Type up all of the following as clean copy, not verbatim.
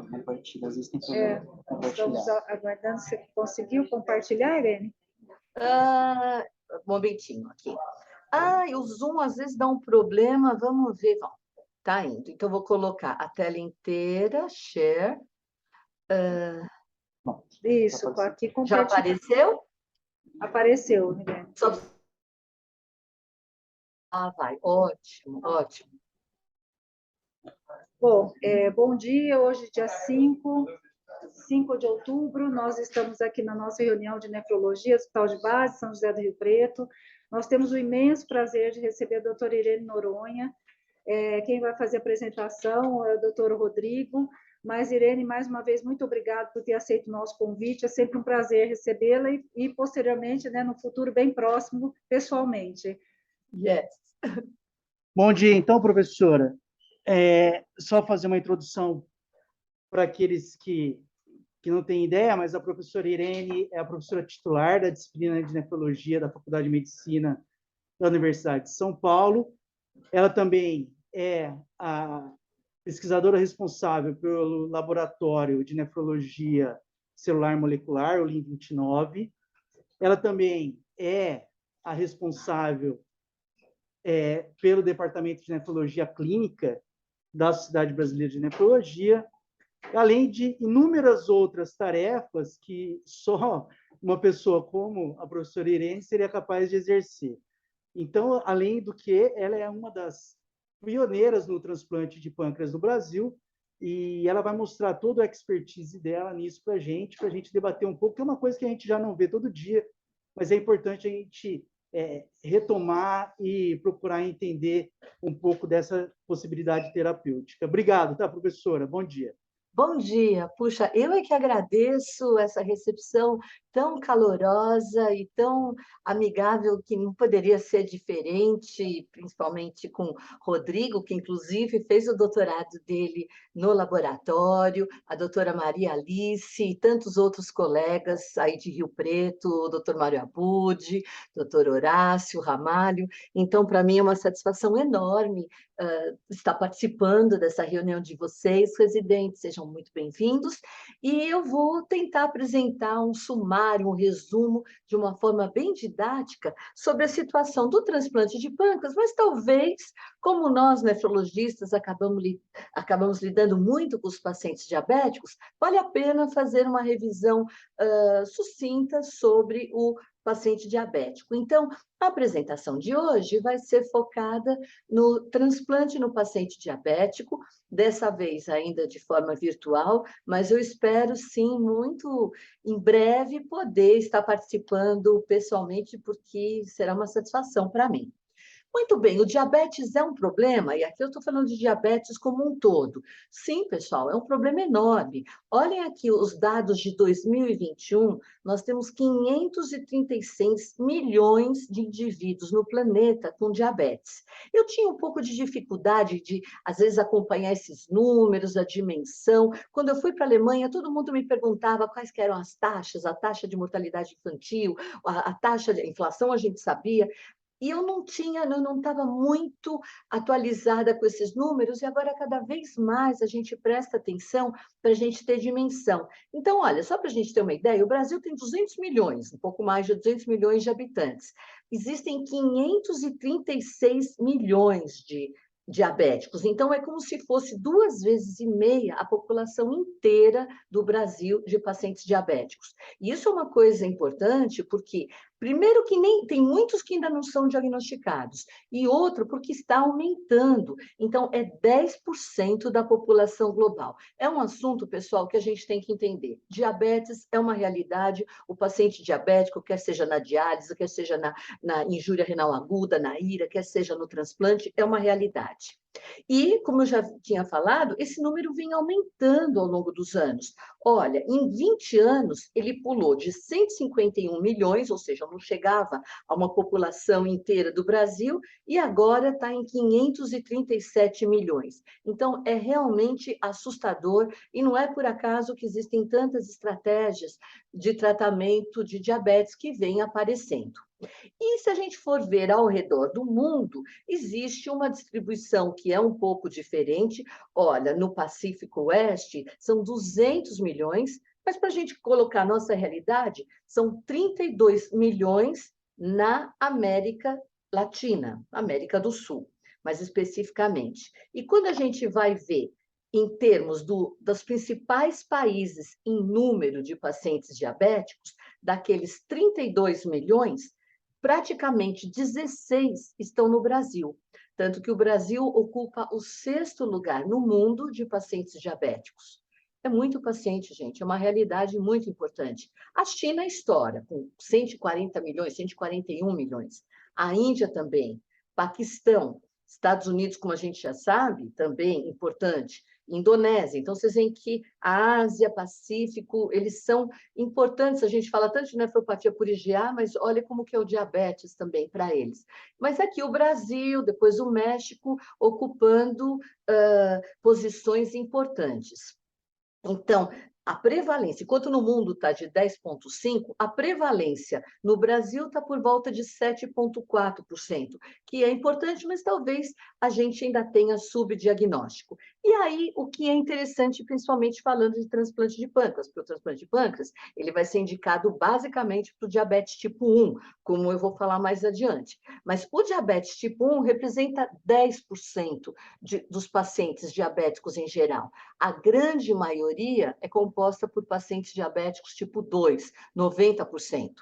Compartilha, às vezes tem problema compartilhar. Estamos aguardando. Você conseguiu compartilhar, Irene? Um momentinho aqui. O Zoom às vezes dá um problema. Vamos ver. Tá indo. Então, vou colocar a tela inteira, share. Bom, Isso, aqui Já compartilhar. apareceu? Apareceu, Irene. Vai. Ótimo, ótimo. Bom, bom dia. Hoje, dia 5 de outubro, nós estamos aqui na nossa reunião de nefrologia, Hospital de Base, São José do Rio Preto. Nós temos o imenso prazer de receber a doutora Irene Noronha. Quem vai fazer a apresentação é o doutor Rodrigo. Mas, Irene, mais uma vez, muito obrigada por ter aceito o nosso convite. É sempre um prazer recebê-la e posteriormente, né, no futuro bem próximo, pessoalmente. Yes. Bom dia, então, professora. Só fazer uma introdução para aqueles que não têm ideia, mas a professora Irene é a professora titular da disciplina de nefrologia da Faculdade de Medicina da Universidade de São Paulo. Ela também é a pesquisadora responsável pelo Laboratório de Nefrologia Celular Molecular, o LIN29. Ela também é a responsável pelo Departamento de Nefrologia Clínica da Sociedade Brasileira de Nefrologia, além de inúmeras outras tarefas que só uma pessoa como a professora Irene seria capaz de exercer. Então, além do que, ela é uma das pioneiras no transplante de pâncreas no Brasil, e ela vai mostrar toda a expertise dela nisso para a gente debater um pouco, que é uma coisa que a gente já não vê todo dia, mas é importante a gente retomar e procurar entender um pouco dessa possibilidade terapêutica. Obrigado, tá, professora? Bom dia. Bom dia. Puxa, eu é que agradeço essa recepção tão calorosa e tão amigável, que não poderia ser diferente, principalmente com Rodrigo, que inclusive fez o doutorado dele no laboratório, a doutora Maria Alice e tantos outros colegas aí de Rio Preto, o doutor Mário Abud, doutor Horácio Ramalho. Então, para mim é uma satisfação enorme estar participando dessa reunião de vocês, residentes, sejam muito bem-vindos, e eu vou tentar apresentar um sumário, um resumo, de uma forma bem didática, sobre a situação do transplante de pâncreas, mas talvez, como nós, nefrologistas, acabamos lidando muito com os pacientes diabéticos, vale a pena fazer uma revisão sucinta sobre o paciente diabético. Então, a apresentação de hoje vai ser focada no transplante no paciente diabético, dessa vez ainda de forma virtual, mas eu espero, sim, muito em breve poder estar participando pessoalmente, porque será uma satisfação para mim. Muito bem, o diabetes é um problema, e aqui eu estou falando de diabetes como um todo. Sim, pessoal, é um problema enorme. Olhem aqui os dados de 2021, nós temos 536 milhões de indivíduos no planeta com diabetes. Eu tinha um pouco de dificuldade de, às vezes, acompanhar esses números, a dimensão. Quando eu fui para a Alemanha, todo mundo me perguntava quais que eram as taxas, a taxa de mortalidade infantil, a taxa de inflação, a gente sabia. E eu não estava muito atualizada com esses números, e agora cada vez mais a gente presta atenção para a gente ter dimensão. Então, olha, só para a gente ter uma ideia, o Brasil tem 200 milhões, um pouco mais de 200 milhões de habitantes. Existem 536 milhões de diabéticos, então é como se fosse 2,5 vezes a população inteira do Brasil de pacientes diabéticos. E isso é uma coisa importante, porque primeiro que tem muitos que ainda não são diagnosticados, e outro porque está aumentando. Então, é 10% da população global. É um assunto, pessoal, que a gente tem que entender. Diabetes é uma realidade, o paciente diabético, quer seja na diálise, quer seja na injúria renal aguda, na IRA, quer seja no transplante, é uma realidade. E, como eu já tinha falado, esse número vem aumentando ao longo dos anos. Olha, em 20 anos, ele pulou de 151 milhões, ou seja, não chegava a uma população inteira do Brasil, e agora está em 537 milhões. Então, é realmente assustador, e não é por acaso que existem tantas estratégias de tratamento de diabetes que vêm aparecendo. E se a gente for ver ao redor do mundo, existe uma distribuição que é um pouco diferente. Olha, no Pacífico Oeste são 200 milhões, mas para a gente colocar a nossa realidade, são 32 milhões na América Latina, América do Sul, mais especificamente. E quando a gente vai ver em termos dos principais países em número de pacientes diabéticos, daqueles 32 milhões, praticamente 16 estão no Brasil. Tanto que o Brasil ocupa o 6º lugar no mundo de pacientes diabéticos. É muito paciente, gente, é uma realidade muito importante. A China estoura, com 140 milhões, 141 milhões. A Índia também. Paquistão, Estados Unidos, como a gente já sabe, também importante. Indonésia. Então, vocês veem que a Ásia, Pacífico, eles são importantes. A gente fala tanto de nefropatia por IgA, mas olha como que é o diabetes também para eles. Mas aqui o Brasil, depois o México, ocupando posições importantes. Então, a prevalência, enquanto no mundo está de 10,5%, a prevalência no Brasil está por volta de 7,4%, que é importante, mas talvez a gente ainda tenha subdiagnóstico. E aí, o que é interessante, principalmente falando de transplante de pâncreas, porque o transplante de pâncreas ele vai ser indicado basicamente para o diabetes tipo 1, como eu vou falar mais adiante. Mas o diabetes tipo 1 representa 10% dos pacientes diabéticos em geral. A grande maioria é composta por pacientes diabéticos tipo 2, 90%.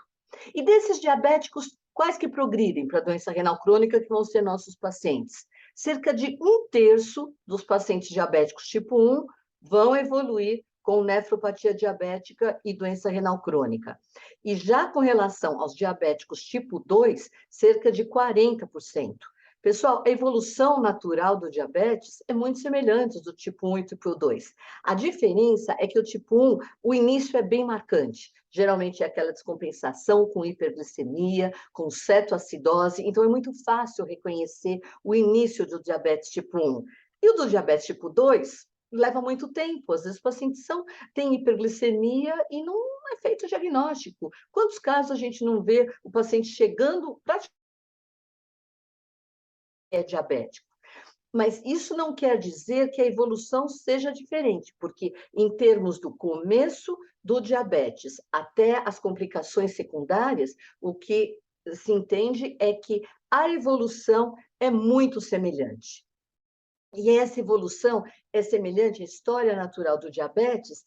E desses diabéticos, quais que progridem para a doença renal crônica, que vão ser nossos pacientes? Cerca de 1/3 dos pacientes diabéticos tipo 1 vão evoluir com nefropatia diabética e doença renal crônica. E já com relação aos diabéticos tipo 2, cerca de 40%. Pessoal, a evolução natural do diabetes é muito semelhante do tipo 1 e tipo 2. A diferença é que o tipo 1, o início é bem marcante. Geralmente é aquela descompensação com hiperglicemia, com cetoacidose, então é muito fácil reconhecer o início do diabetes tipo 1. E o do diabetes tipo 2 leva muito tempo. Às vezes os pacientes têm hiperglicemia e não é feito diagnóstico. Quantos casos a gente não vê o paciente chegando praticamente diabético? Mas isso não quer dizer que a evolução seja diferente, porque em termos do começo do diabetes até as complicações secundárias, o que se entende é que a evolução é muito semelhante. E essa evolução é semelhante à história natural do diabetes,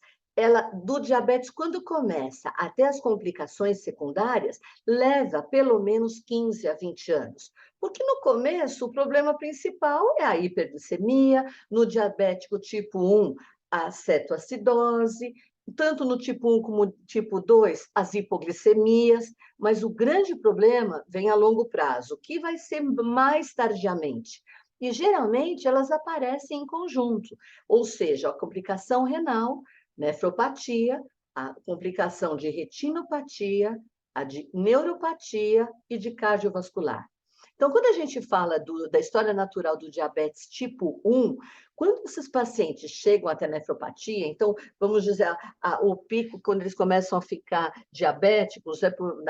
do diabetes, quando começa até as complicações secundárias, leva pelo menos 15 a 20 anos. Porque no começo, o problema principal é a hiperglicemia, no diabético tipo 1, a cetoacidose, tanto no tipo 1 como no tipo 2, as hipoglicemias, mas o grande problema vem a longo prazo, que vai ser mais tardiamente. E geralmente elas aparecem em conjunto, ou seja, a complicação renal, nefropatia, a complicação de retinopatia, a de neuropatia e de cardiovascular. Então, quando a gente fala da história natural do diabetes tipo 1, quando esses pacientes chegam até nefropatia, então, vamos dizer, o pico, quando eles começam a ficar diabéticos,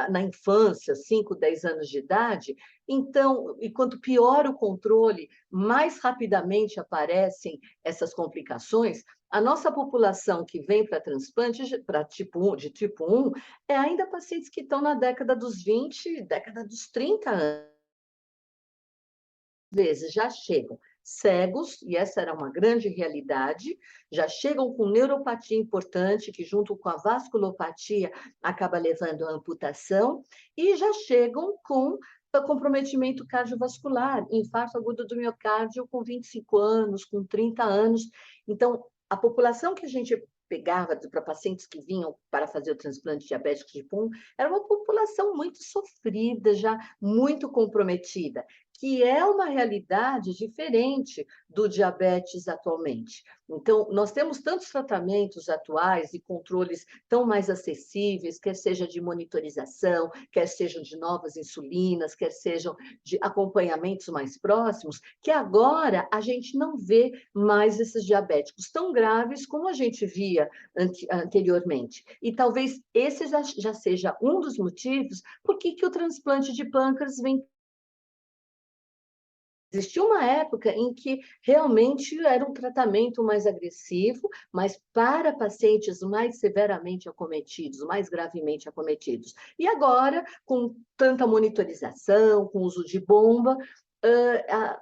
na infância, 5, 10 anos de idade, então, e quanto pior o controle, mais rapidamente aparecem essas complicações. A nossa população que vem para transplante de tipo 1 é ainda pacientes que estão na década dos 20, década dos 30 anos. Vezes já chegam cegos, e essa era uma grande realidade, já chegam com neuropatia importante, que junto com a vasculopatia acaba levando à amputação, e já chegam com comprometimento cardiovascular, infarto agudo do miocárdio com 25 anos, com 30 anos. Então, a população que a gente pegava para pacientes que vinham para fazer o transplante diabético tipo 1, era uma população muito sofrida, já muito comprometida, que é uma realidade diferente do diabetes atualmente. Então, nós temos tantos tratamentos atuais e controles tão mais acessíveis, quer seja de monitorização, quer sejam de novas insulinas, quer sejam de acompanhamentos mais próximos, que agora a gente não vê mais esses diabéticos tão graves como a gente via anteriormente. E talvez esse já seja um dos motivos por que o transplante de pâncreas vem. Existiu uma época em que realmente era um tratamento mais agressivo, mas para pacientes mais severamente acometidos, mais gravemente acometidos. E agora, com tanta monitorização, com uso de bomba,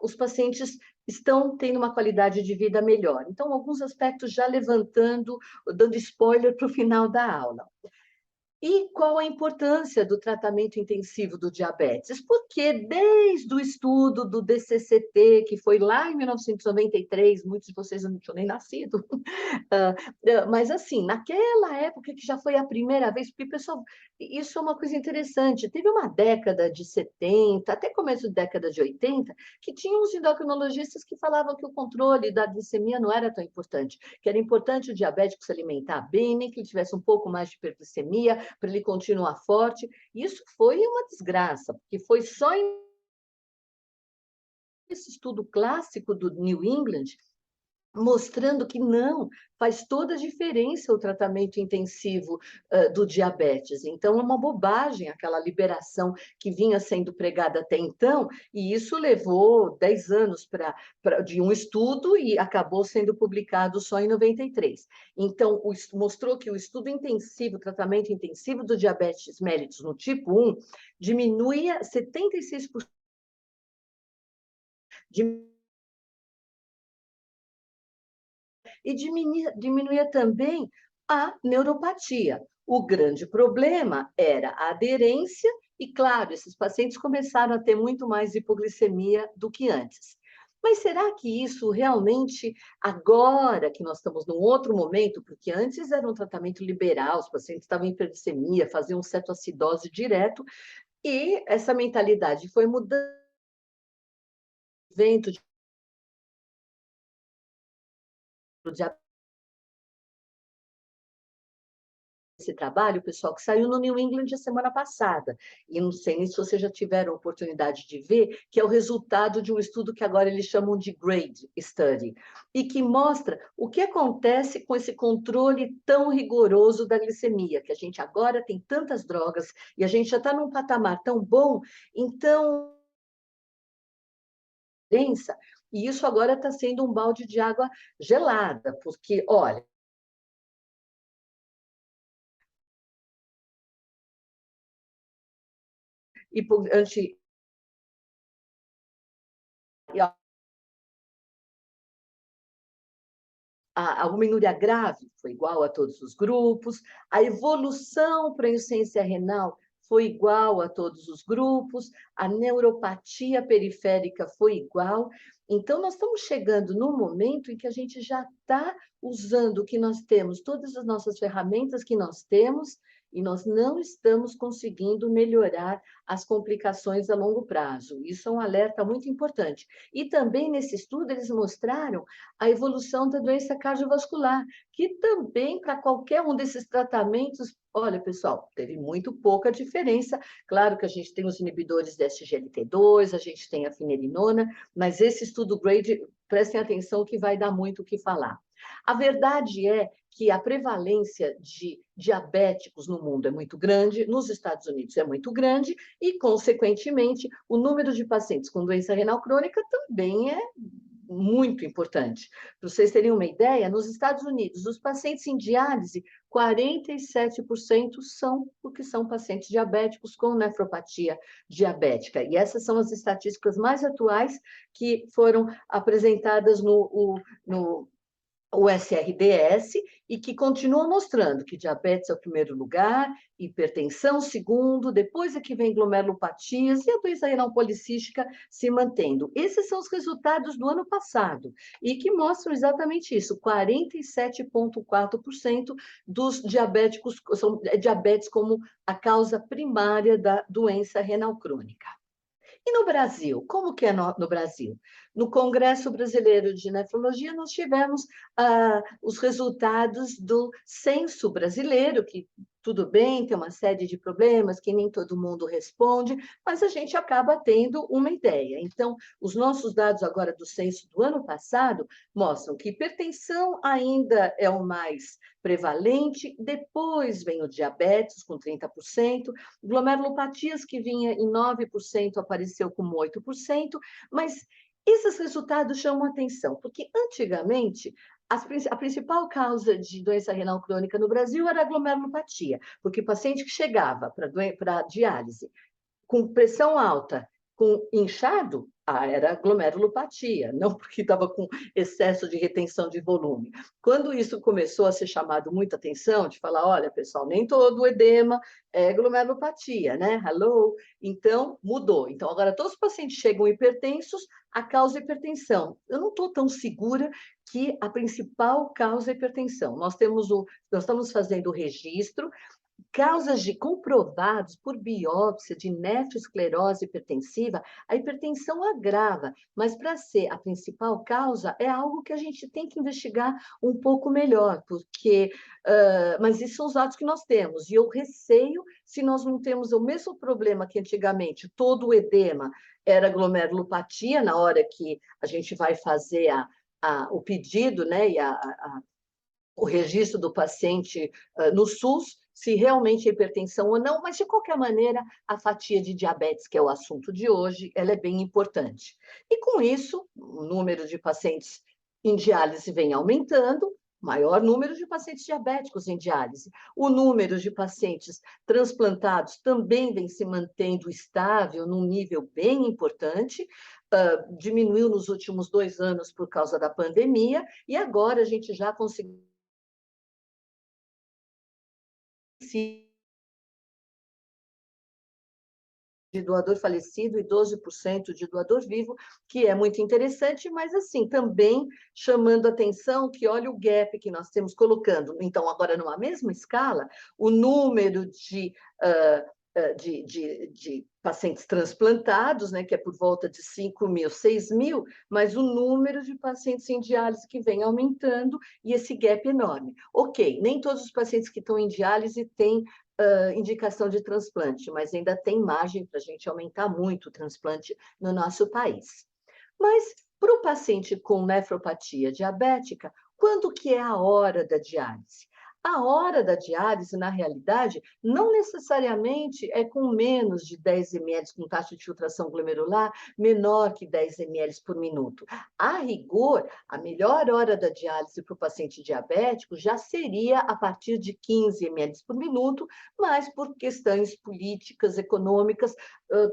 os pacientes estão tendo uma qualidade de vida melhor. Então, alguns aspectos já levantando, dando spoiler para o final da aula. E qual a importância do tratamento intensivo do diabetes? Porque desde o estudo do DCCT, que foi lá em 1993, muitos de vocês não tinham nem nascido, mas assim, naquela época que já foi a primeira vez, porque, pessoal, isso é uma coisa interessante, teve uma década de 70, até começo da década de 80, que tinham os endocrinologistas que falavam que o controle da glicemia não era tão importante, que era importante o diabético se alimentar bem, nem que ele tivesse um pouco mais de hiperglicemia, para ele continuar forte. Isso foi uma desgraça, porque foi só esse estudo clássico do New England mostrando que não, faz toda a diferença o tratamento intensivo do diabetes. Então, é uma bobagem aquela liberação que vinha sendo pregada até então, e isso levou 10 anos de um estudo e acabou sendo publicado só em 93. Então, mostrou que o estudo intensivo, o tratamento intensivo do diabetes mellitus no tipo 1, diminuía 76% e diminuía também a neuropatia. O grande problema era a aderência e, claro, esses pacientes começaram a ter muito mais hipoglicemia do que antes. Mas será que isso realmente, agora que nós estamos num outro momento, porque antes era um tratamento liberal, os pacientes estavam em hiperglicemia, faziam cetoacidose direto, e essa mentalidade foi mudando, vento de esse trabalho, pessoal, que saiu no New England a semana passada. E não sei nem se vocês já tiveram a oportunidade de ver, que é o resultado de um estudo que agora eles chamam de GRADE Study, e que mostra o que acontece com esse controle tão rigoroso da glicemia, que a gente agora tem tantas drogas e a gente já está num patamar tão bom, então e isso agora está sendo um balde de água gelada, porque, olha, a albuminuria grave foi igual a todos os grupos, a evolução para a insuficiência renal foi igual a todos os grupos, a neuropatia periférica foi igual. Então, nós estamos chegando num momento em que a gente já está usando o que nós temos, todas as nossas ferramentas que nós temos, e nós não estamos conseguindo melhorar as complicações a longo prazo. Isso é um alerta muito importante. E também, nesse estudo, eles mostraram a evolução da doença cardiovascular, que também, para qualquer um desses tratamentos, olha, pessoal, teve muito pouca diferença. Claro que a gente tem os inibidores da SGLT2, a gente tem a finerenona, mas esse estudo GRADE, prestem atenção que vai dar muito o que falar. A verdade é que a prevalência de diabéticos no mundo é muito grande, nos Estados Unidos é muito grande, e, consequentemente, o número de pacientes com doença renal crônica também é muito importante. Para vocês terem uma ideia, nos Estados Unidos, os pacientes em diálise, 47% são porque são pacientes diabéticos com nefropatia diabética. E essas são as estatísticas mais atuais que foram apresentadas no o SRDS, e que continua mostrando que diabetes é o primeiro lugar, hipertensão segundo, depois é que vem glomerulopatias e a doença renal policística se mantendo. Esses são os resultados do ano passado, e que mostram exatamente isso, 47,4% dos diabéticos são diabetes como a causa primária da doença renal crônica. E no Brasil, como que é no Brasil? No Congresso Brasileiro de Nefrologia, nós tivemos os resultados do censo brasileiro, que tudo bem, tem uma série de problemas que nem todo mundo responde, mas a gente acaba tendo uma ideia. Então, os nossos dados agora do censo do ano passado mostram que hipertensão ainda é o mais prevalente, depois vem o diabetes, com 30%, glomerulopatias, que vinha em 9%, apareceu como 8%, mas esses resultados chamam atenção, porque antigamente a principal causa de doença renal crônica no Brasil era a glomerulopatia, porque o paciente que chegava para diálise com pressão alta, com inchado, era glomerulopatia, não porque estava com excesso de retenção de volume. Quando isso começou a ser chamado muita atenção, de falar, olha, pessoal, nem todo edema é glomerulopatia, né? Hello? Então, mudou. Então, agora todos os pacientes chegam hipertensos, a causa é hipertensão. Eu não estou tão segura que a principal causa é hipertensão. Nós estamos fazendo o registro, causas de comprovados por biópsia de nefroesclerose hipertensiva, a hipertensão agrava, mas para ser a principal causa é algo que a gente tem que investigar um pouco melhor, porque mas esses são os dados que nós temos, e eu receio se nós não temos o mesmo problema que antigamente, todo o edema era glomerulopatia, na hora que a gente vai fazer o pedido, né, e o registro do paciente no SUS, se realmente é hipertensão ou não, mas de qualquer maneira, a fatia de diabetes, que é o assunto de hoje, ela é bem importante. E com isso, o número de pacientes em diálise vem aumentando, maior número de pacientes diabéticos em diálise. O número de pacientes transplantados também vem se mantendo estável, num nível bem importante, diminuiu nos últimos 2 anos por causa da pandemia, e agora a gente já conseguiu de doador falecido e 12% de doador vivo, que é muito interessante, mas assim, também chamando atenção que olha o gap que nós temos colocando. Então, agora, numa mesma escala, o número de pacientes transplantados, né, que é por volta de 5.000, 6.000, mas o número de pacientes em diálise que vem aumentando e esse gap enorme. Ok, nem todos os pacientes que estão em diálise têm indicação de transplante, mas ainda tem margem para a gente aumentar muito o transplante no nosso país. Mas para o paciente com nefropatia diabética, quando que é a hora da diálise? A hora da diálise, na realidade, não necessariamente é com menos de 10 ml, com taxa de filtração glomerular menor que 10 ml por minuto. A rigor, a melhor hora da diálise para o paciente diabético já seria a partir de 15 ml por minuto, mas por questões políticas, econômicas,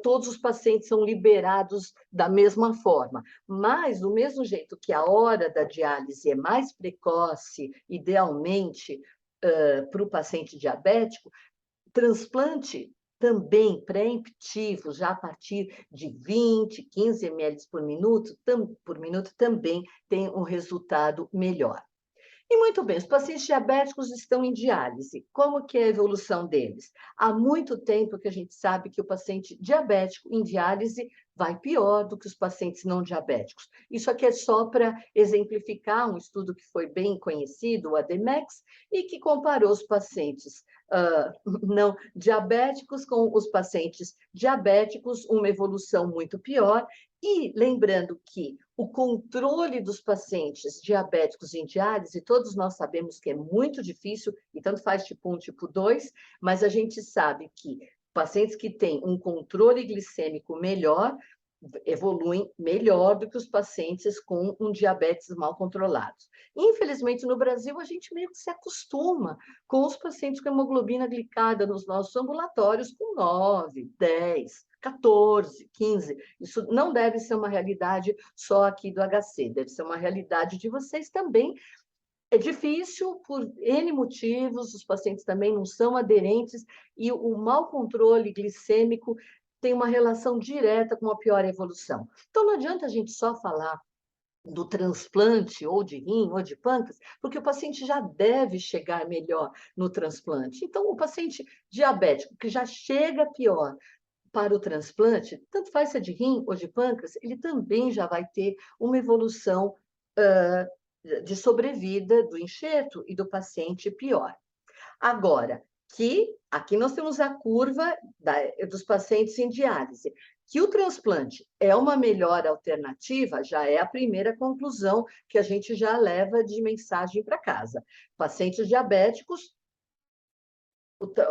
todos os pacientes são liberados da mesma forma. Mas, do mesmo jeito que a hora da diálise é mais precoce, idealmente, para o paciente diabético, transplante também pré-emptivo, já a partir de 20, 15 ml por minuto também tem um resultado melhor. E muito bem, os pacientes diabéticos estão em diálise. Como que é a evolução deles? Há muito tempo que a gente sabe que o paciente diabético em diálise vai pior do que os pacientes não diabéticos. Isso aqui é só para exemplificar um estudo que foi bem conhecido, o ADMEX, e que comparou os pacientes não diabéticos com os pacientes diabéticos, uma evolução muito pior. E lembrando que o controle dos pacientes diabéticos em diálise, todos nós sabemos que é muito difícil, e tanto faz tipo 1, tipo 2, mas a gente sabe que pacientes que têm um controle glicêmico melhor evoluem melhor do que os pacientes com um diabetes mal controlado. Infelizmente, no Brasil, a gente meio que se acostuma com os pacientes com hemoglobina glicada nos nossos ambulatórios com 9, 10, 14, 15. Isso não deve ser uma realidade só aqui do HC, deve ser uma realidade de vocês também. É difícil por N motivos, os pacientes também não são aderentes, e o mau controle glicêmico tem uma relação direta com a pior evolução. Então, não adianta a gente só falar do transplante, ou de rim, ou de pâncreas, porque o paciente já deve chegar melhor no transplante. Então, o paciente diabético, que já chega pior, para o transplante, tanto faz se é de rim ou de pâncreas, ele também já vai ter uma evolução de sobrevida do enxerto e do paciente pior. Agora, que aqui nós temos a curva dos pacientes em diálise, que o transplante é uma melhor alternativa, já é a primeira conclusão que a gente já leva de mensagem para casa. Pacientes diabéticos,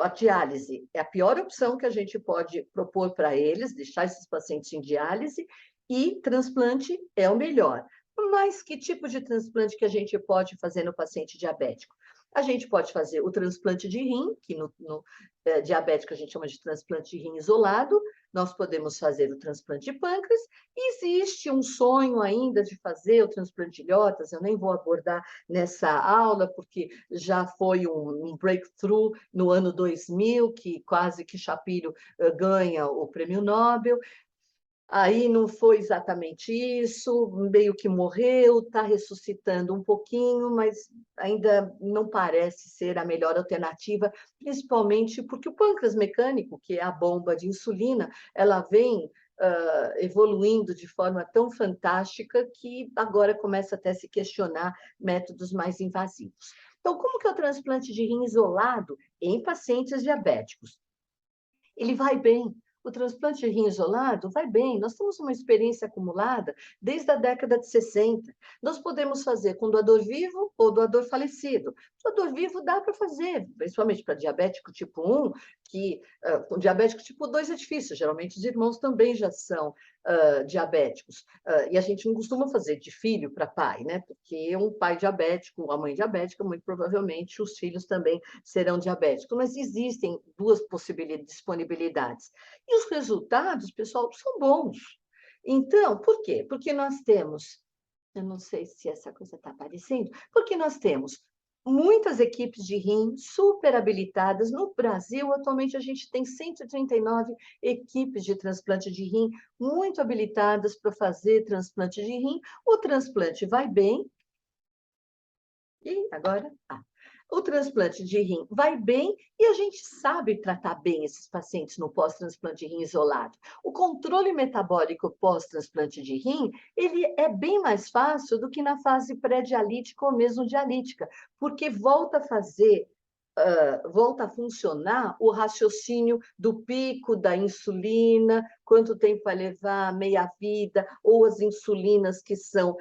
a diálise é a pior opção que a gente pode propor para eles, deixar esses pacientes em diálise, e transplante é o melhor. Mas que tipo de transplante que a gente pode fazer no paciente diabético? A gente pode fazer o transplante de rim, que no diabético a gente chama de transplante de rim isolado, nós podemos fazer o transplante de pâncreas, e existe um sonho ainda de fazer o transplante de ilhotas, eu nem vou abordar nessa aula, porque já foi um breakthrough no ano 2000, que quase que Shapiro ganha o prêmio Nobel. Aí não foi exatamente isso, meio que morreu, está ressuscitando um pouquinho, mas ainda não parece ser a melhor alternativa, principalmente porque o pâncreas mecânico, que é a bomba de insulina, ela vem evoluindo de forma tão fantástica que agora começa até a se questionar métodos mais invasivos. Então, como que é o transplante de rim isolado em pacientes diabéticos? Ele vai bem. O transplante de rim isolado vai bem. Nós temos uma experiência acumulada desde a década de 60. Nós podemos fazer com doador vivo ou doador falecido. Doador vivo dá para fazer, principalmente para diabético tipo 1, que com diabético tipo 2 é difícil. Geralmente os irmãos também já são diabéticos. E a gente não costuma fazer de filho para pai, né? Porque um pai diabético, a mãe diabética, muito provavelmente os filhos também serão diabéticos. Mas existem duas disponibilidades. E os resultados, pessoal, são bons. Então, por quê? Porque nós temos, eu não sei se essa coisa está aparecendo, porque nós temos muitas equipes de rim super habilitadas. No Brasil, atualmente, a gente tem 139 equipes de transplante de rim muito habilitadas para fazer transplante de rim. O transplante vai bem. E agora? O transplante de rim vai bem e a gente sabe tratar bem esses pacientes no pós-transplante de rim isolado. O controle metabólico pós-transplante de rim, ele é bem mais fácil do que na fase pré-dialítica ou mesmo dialítica, porque volta a funcionar o raciocínio do pico da insulina, quanto tempo vai levar, meia-vida, ou as insulinas que são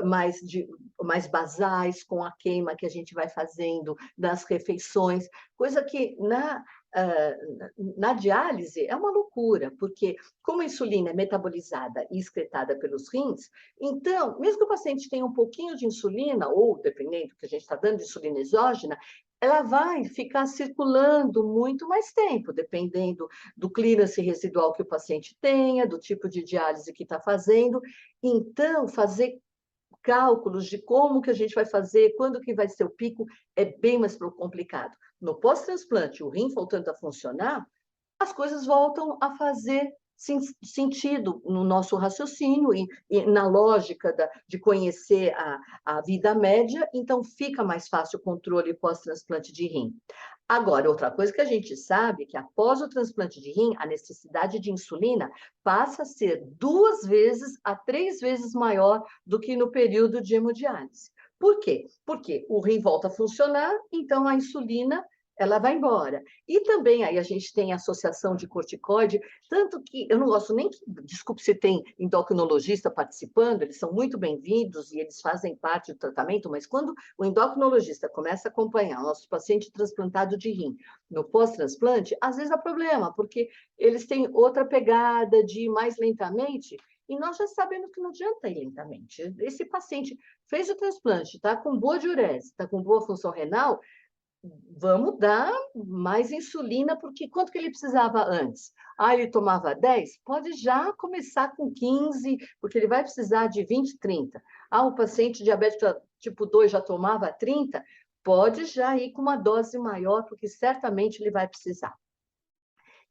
mais basais, com a queima que a gente vai fazendo nas refeições, coisa que na diálise é uma loucura, porque como a insulina é metabolizada e excretada pelos rins, então, mesmo que o paciente tenha um pouquinho de insulina, ou dependendo do que a gente está dando de insulina exógena, ela vai ficar circulando muito mais tempo, dependendo do clearance residual que o paciente tenha, do tipo de diálise que está fazendo. Então, fazer cálculos de como que a gente vai fazer, quando que vai ser o pico, é bem mais complicado. No pós-transplante, o rim voltando a funcionar, as coisas voltam a fazer sentido no nosso raciocínio e na lógica de conhecer a vida média, então fica mais fácil o controle pós-transplante de rim. Agora, outra coisa que a gente sabe é que após o transplante de rim, a necessidade de insulina passa a ser 2 vezes a 3 vezes maior do que no período de hemodiálise. Por quê? Porque o rim volta a funcionar, então a insulina ela vai embora. E também aí a gente tem associação de corticoide, tanto que eu não gosto nem que, desculpe se tem endocrinologista participando, eles são muito bem-vindos e eles fazem parte do tratamento, mas quando o endocrinologista começa a acompanhar o nosso paciente transplantado de rim no pós-transplante, às vezes há problema, porque eles têm outra pegada de ir mais lentamente, e nós já sabemos que não adianta ir lentamente. Esse paciente fez o transplante, está com boa diurese, está com boa função renal, vamos dar mais insulina, porque quanto que ele precisava antes? Ele tomava 10? Pode já começar com 15, porque ele vai precisar de 20, 30. O paciente diabético tipo 2 já tomava 30? Pode já ir com uma dose maior, porque certamente ele vai precisar.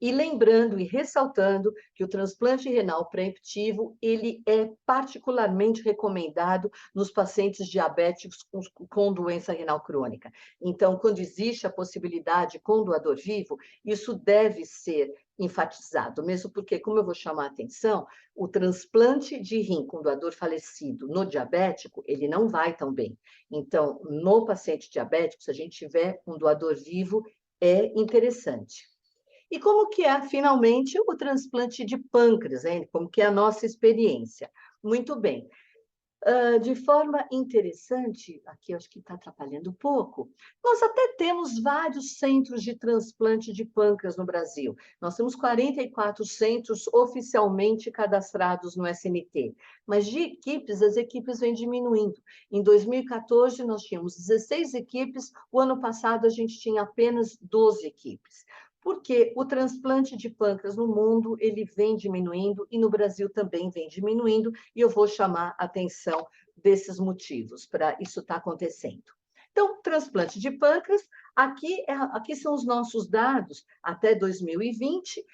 E lembrando e ressaltando que o transplante renal preemptivo, ele é particularmente recomendado nos pacientes diabéticos com doença renal crônica. Então, quando existe a possibilidade com doador vivo, isso deve ser enfatizado, mesmo porque, como eu vou chamar a atenção, o transplante de rim com doador falecido no diabético, ele não vai tão bem. Então, no paciente diabético, se a gente tiver um doador vivo, é interessante. E como que é, finalmente, o transplante de pâncreas, hein? Como que é a nossa experiência? Muito bem. De forma interessante, aqui eu acho que está atrapalhando um pouco, nós até temos vários centros de transplante de pâncreas no Brasil. Nós temos 44 centros oficialmente cadastrados no SNT, mas de equipes, as equipes vêm diminuindo. Em 2014, nós tínhamos 16 equipes, o ano passado a gente tinha apenas 12 equipes. Porque o transplante de pâncreas no mundo, ele vem diminuindo, e no Brasil também vem diminuindo, e eu vou chamar a atenção desses motivos para isso estar acontecendo. Então, transplante de pâncreas, aqui são os nossos dados até 2020,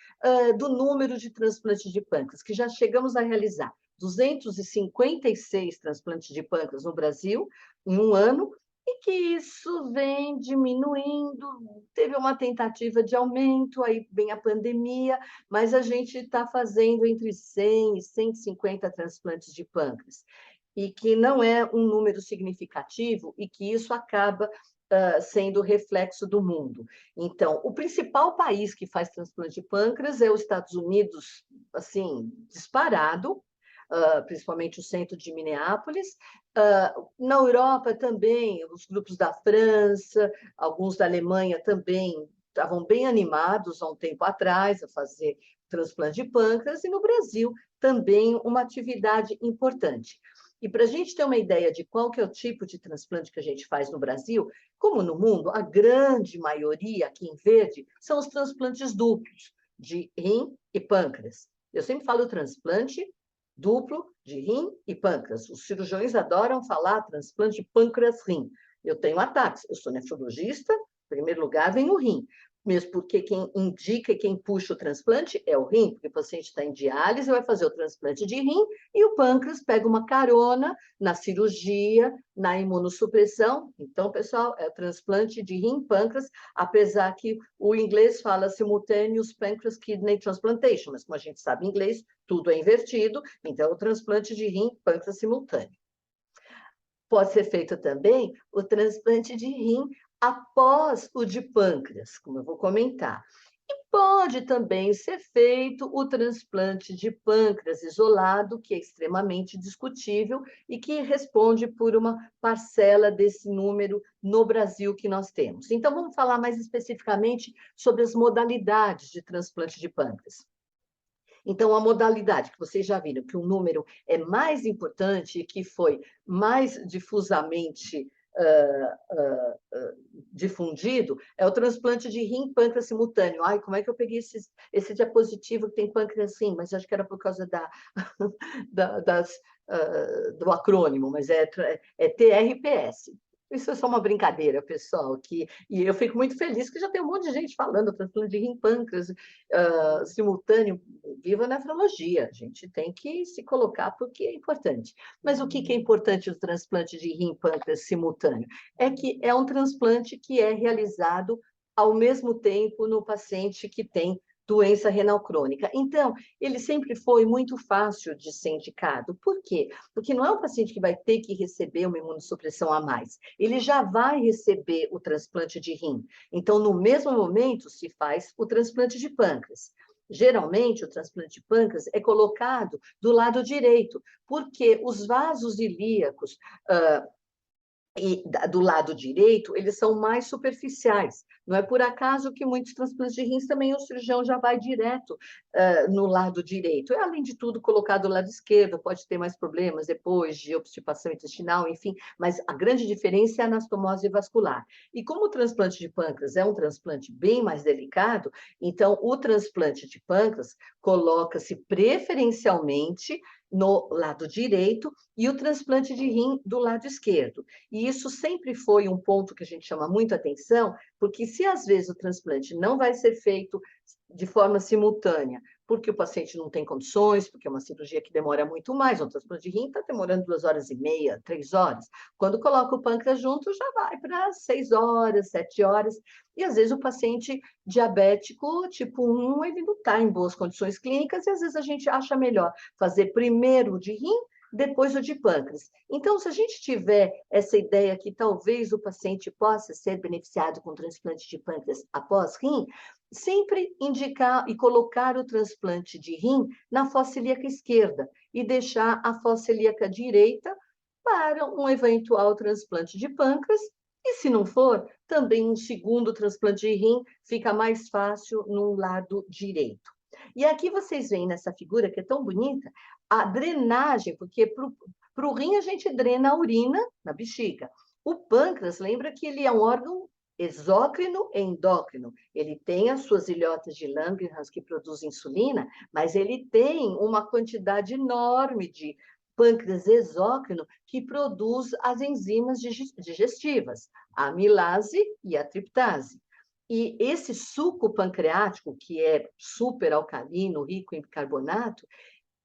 do número de transplantes de pâncreas, que já chegamos a realizar 256 transplantes de pâncreas no Brasil em um ano, e que isso vem diminuindo, teve uma tentativa de aumento, aí vem a pandemia, mas a gente está fazendo entre 100 e 150 transplantes de pâncreas, e que não é um número significativo, e que isso acaba sendo reflexo do mundo. Então, o principal país que faz transplante de pâncreas é os Estados Unidos, assim, disparado, principalmente o centro de Minneapolis. Na Europa também, os grupos da França, alguns da Alemanha também estavam bem animados há um tempo atrás a fazer transplante de pâncreas, e no Brasil também uma atividade importante. E para a gente ter uma ideia de qual que é o tipo de transplante que a gente faz no Brasil, como no mundo, a grande maioria, aqui em verde, são os transplantes duplos, de rim e pâncreas. Eu sempre falo transplante duplo de rim e pâncreas. Os cirurgiões adoram falar transplante de pâncreas-rim. Eu tenho ataques, eu sou nefrologista, em primeiro lugar vem o rim, mesmo porque quem indica e quem puxa o transplante é o rim, porque o paciente está em diálise, vai fazer o transplante de rim, e o pâncreas pega uma carona na cirurgia, na imunossupressão. Então, pessoal, é o transplante de rim e pâncreas, apesar que o inglês fala simultaneous pancreas kidney transplantation, mas como a gente sabe em inglês, tudo é invertido, então é o transplante de rim e pâncreas simultâneo. Pode ser feito também o transplante de rim após o de pâncreas, como eu vou comentar. E pode também ser feito o transplante de pâncreas isolado, que é extremamente discutível e que responde por uma parcela desse número no Brasil que nós temos. Então, vamos falar mais especificamente sobre as modalidades de transplante de pâncreas. Então, a modalidade que vocês já viram, que o número é mais importante e que foi mais difusamente difundido, é o transplante de rim e pâncreas simultâneo. Ai, como é que eu peguei esse diapositivo que tem pâncreas rim? Mas acho que era por causa do acrônimo, mas é TRPS. Isso é só uma brincadeira, pessoal, e eu fico muito feliz que já tem um monte de gente falando transplante de rim e pâncreas simultâneo. Viva a nefrologia, a gente tem que se colocar porque é importante. Mas o que é importante do transplante de rim e pâncreas simultâneo? É que é um transplante que é realizado ao mesmo tempo no paciente que tem doença renal crônica. Então, ele sempre foi muito fácil de ser indicado. Por quê? Porque não é um paciente que vai ter que receber uma imunossupressão a mais. Ele já vai receber o transplante de rim. Então, no mesmo momento, se faz o transplante de pâncreas. Geralmente, o transplante de pâncreas é colocado do lado direito, porque os vasos ilíacos e do lado direito, eles são mais superficiais. Não é por acaso que muitos transplantes de rins também o cirurgião já vai direto no lado direito. É, além de tudo, colocado do lado esquerdo, pode ter mais problemas depois de obstipação intestinal, enfim, mas a grande diferença é a anastomose vascular. E como o transplante de pâncreas é um transplante bem mais delicado, então o transplante de pâncreas coloca-se preferencialmente no lado direito, e o transplante de rim do lado esquerdo. E isso sempre foi um ponto que a gente chama muito atenção, porque se às vezes o transplante não vai ser feito de forma simultânea, porque o paciente não tem condições, porque é uma cirurgia que demora muito mais, um transplante de rim está demorando 2h30, 3 horas. Quando coloca o pâncreas junto, já vai para 6 horas, 7 horas. E às vezes o paciente diabético tipo 1, ele não está em boas condições clínicas, e às vezes a gente acha melhor fazer primeiro o de rim, depois o de pâncreas. Então, se a gente tiver essa ideia que talvez o paciente possa ser beneficiado com transplante de pâncreas após rim, sempre indicar e colocar o transplante de rim na fossa ilíaca esquerda e deixar a fossa ilíaca direita para um eventual transplante de pâncreas. E se não for, também um segundo transplante de rim fica mais fácil no lado direito. E aqui vocês veem nessa figura, que é tão bonita, a drenagem, porque para o rim a gente drena a urina na bexiga. O pâncreas, lembra que ele é um órgão exócrino e endócrino. Ele tem as suas ilhotas de Langerhans que produzem insulina, mas ele tem uma quantidade enorme de pâncreas exócrino que produz as enzimas digestivas, a amilase e a triptase. E esse suco pancreático, que é super alcalino, rico em bicarbonato,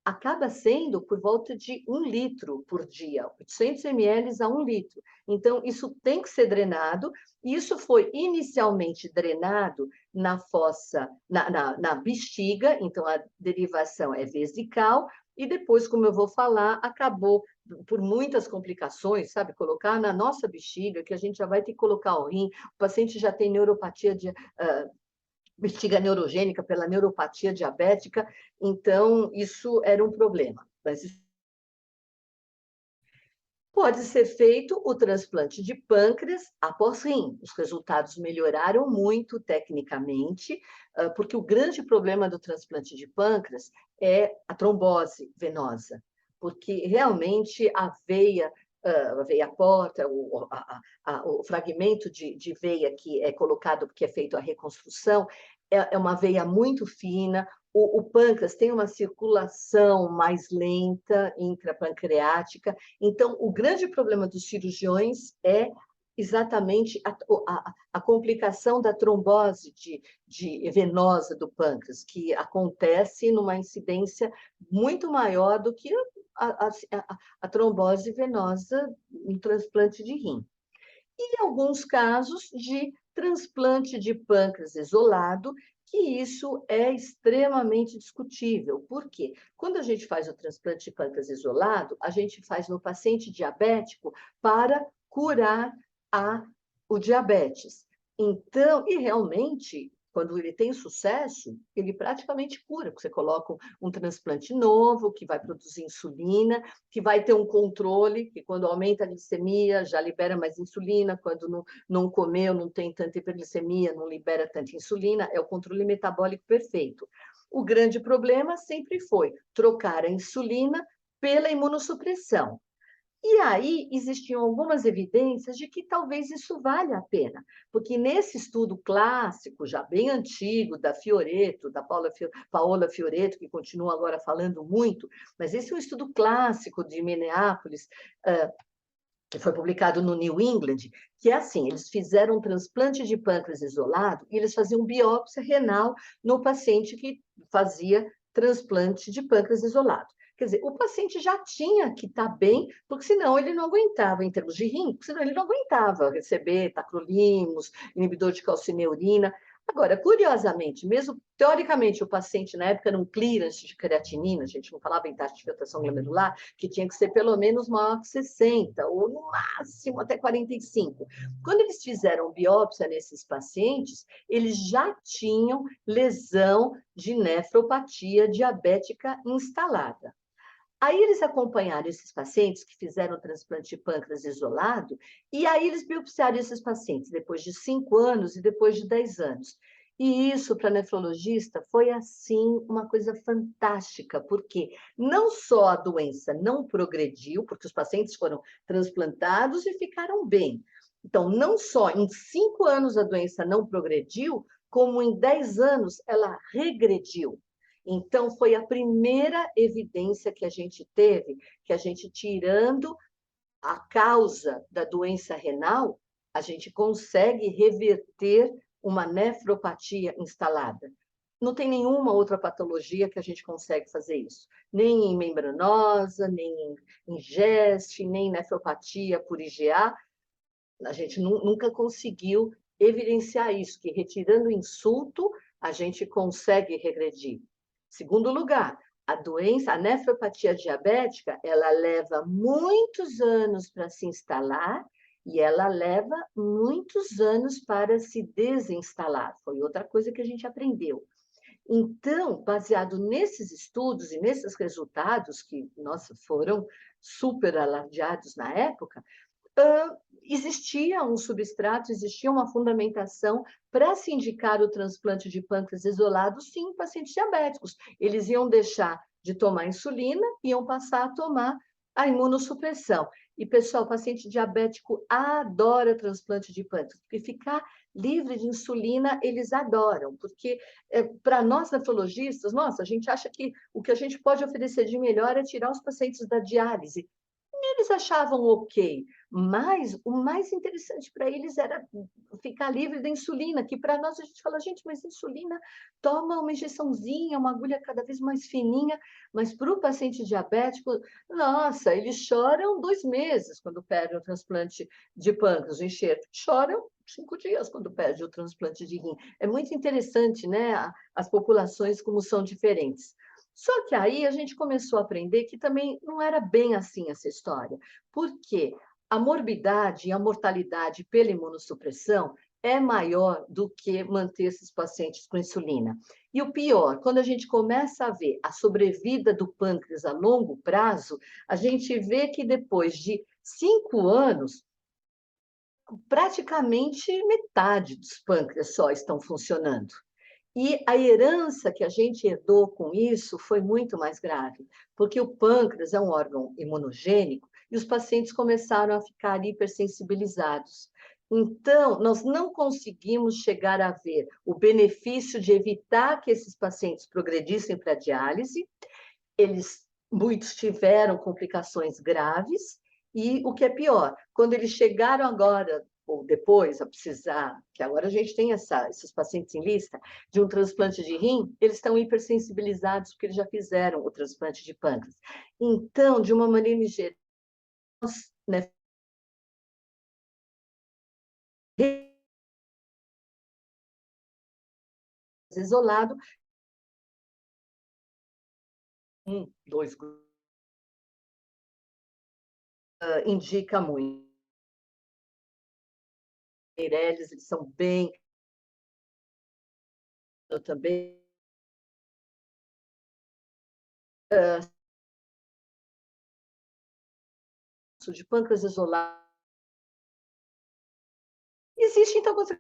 acaba sendo por volta de 1 litro por dia, 800 ml a 1 litro. Então, isso tem que ser drenado. Isso foi inicialmente drenado na fossa, na bexiga, então a derivação é vesical, e depois, como eu vou falar, acabou por muitas complicações, sabe? Colocar na nossa bexiga, que a gente já vai ter que colocar o rim, o paciente já tem neuropatia de bexiga neurogênica pela neuropatia diabética, então isso era um problema. Mas pode ser feito o transplante de pâncreas após rim. Os resultados melhoraram muito tecnicamente, porque o grande problema do transplante de pâncreas é a trombose venosa, porque realmente a veia porta, o fragmento de veia que é colocado, porque é feito a reconstrução, é uma veia muito fina. O pâncreas tem uma circulação mais lenta, intrapancreática. Então, o grande problema dos cirurgiões é exatamente a complicação da trombose venosa do pâncreas, que acontece numa incidência muito maior do que a trombose venosa no transplante de rim. E alguns casos de transplante de pâncreas isolado, que isso é extremamente discutível. Por quê? Quando a gente faz o transplante de pâncreas isolado, a gente faz no paciente diabético para curar o diabetes. Então, e realmente, quando ele tem sucesso, ele praticamente cura, porque você coloca um transplante novo, que vai produzir insulina, que vai ter um controle, que quando aumenta a glicemia, já libera mais insulina, quando não comeu, não tem tanta hiperglicemia, não libera tanta insulina, é o controle metabólico perfeito. O grande problema sempre foi trocar a insulina pela imunossupressão. E aí existiam algumas evidências de que talvez isso valha a pena, porque nesse estudo clássico, já bem antigo, da Fioretto, da Paola Fioretto, que continua agora falando muito, mas esse é um estudo clássico de Minneapolis, que foi publicado no New England, que é assim, eles fizeram um transplante de pâncreas isolado e eles faziam biópsia renal no paciente que fazia transplante de pâncreas isolado. Quer dizer, o paciente já tinha que estar bem, porque senão ele não aguentava, em termos de rim, porque senão ele não aguentava receber tacrolimus, inibidor de calcineurina. Agora, curiosamente, mesmo teoricamente o paciente na época era um clearance de creatinina, a gente não falava em taxa de filtração glomerular, que tinha que ser pelo menos maior que 60, ou no máximo até 45. Quando eles fizeram biópsia nesses pacientes, eles já tinham lesão de nefropatia diabética instalada. Aí eles acompanharam esses pacientes que fizeram o transplante de pâncreas isolado, e aí eles biopsiaram esses pacientes depois de 5 anos e depois de 10 anos. E isso, para nefrologista, foi, assim, uma coisa fantástica, porque não só a doença não progrediu, porque os pacientes foram transplantados e ficaram bem. Então, não só em 5 anos a doença não progrediu, como em 10 anos ela regrediu. Então, foi a primeira evidência que a gente teve, que a gente tirando a causa da doença renal, a gente consegue reverter uma nefropatia instalada. Não tem nenhuma outra patologia que a gente consegue fazer isso. Nem em membranosa, nem em GEST, nem nefropatia por IgA. A gente nunca conseguiu evidenciar isso, que retirando o insulto, a gente consegue regredir. Segundo lugar, a doença, a nefropatia diabética, ela leva muitos anos para se instalar e ela leva muitos anos para se desinstalar. Foi outra coisa que a gente aprendeu. Então, baseado nesses estudos e nesses resultados, que, nossa, foram super alardeados na época, existia um substrato, existia uma fundamentação para se indicar o transplante de pâncreas isolado, sim, em pacientes diabéticos. Eles iam deixar de tomar insulina, iam passar a tomar a imunossupressão. E, pessoal, paciente diabético adora transplante de pâncreas, porque ficar livre de insulina, eles adoram, porque para nós nefrologistas, nossa, a gente acha que o que a gente pode oferecer de melhor é tirar os pacientes da diálise. Eles achavam ok, mas o mais interessante para eles era ficar livre da insulina, que para nós a gente fala, gente, mas insulina toma uma injeçãozinha, uma agulha cada vez mais fininha, mas para o paciente diabético, nossa, eles choram 2 meses quando perdem o transplante de pâncreas, o enxerto, choram 5 dias quando perde o transplante de rim. É muito interessante, né? As populações como são diferentes. Só que aí a gente começou a aprender que também não era bem assim essa história, porque a morbidade e a mortalidade pela imunossupressão é maior do que manter esses pacientes com insulina. E o pior, quando a gente começa a ver a sobrevida do pâncreas a longo prazo, a gente vê que depois de 5 anos, praticamente metade dos pâncreas só estão funcionando. E a herança que a gente herdou com isso foi muito mais grave, porque o pâncreas é um órgão imunogênico e os pacientes começaram a ficar hipersensibilizados. Então, nós não conseguimos chegar a ver o benefício de evitar que esses pacientes progredissem para a diálise. Muitos tiveram complicações graves e, o que é pior, quando eles chegaram agora ou depois a precisar, que agora a gente tem esses pacientes em lista, de um transplante de rim, eles estão hipersensibilizados porque eles já fizeram o transplante de pâncreas. Então, de uma maneira geral, né, isolado, 2 indica muito. Eles são bem, eu também, de pâncreas isolado. Existe, então, você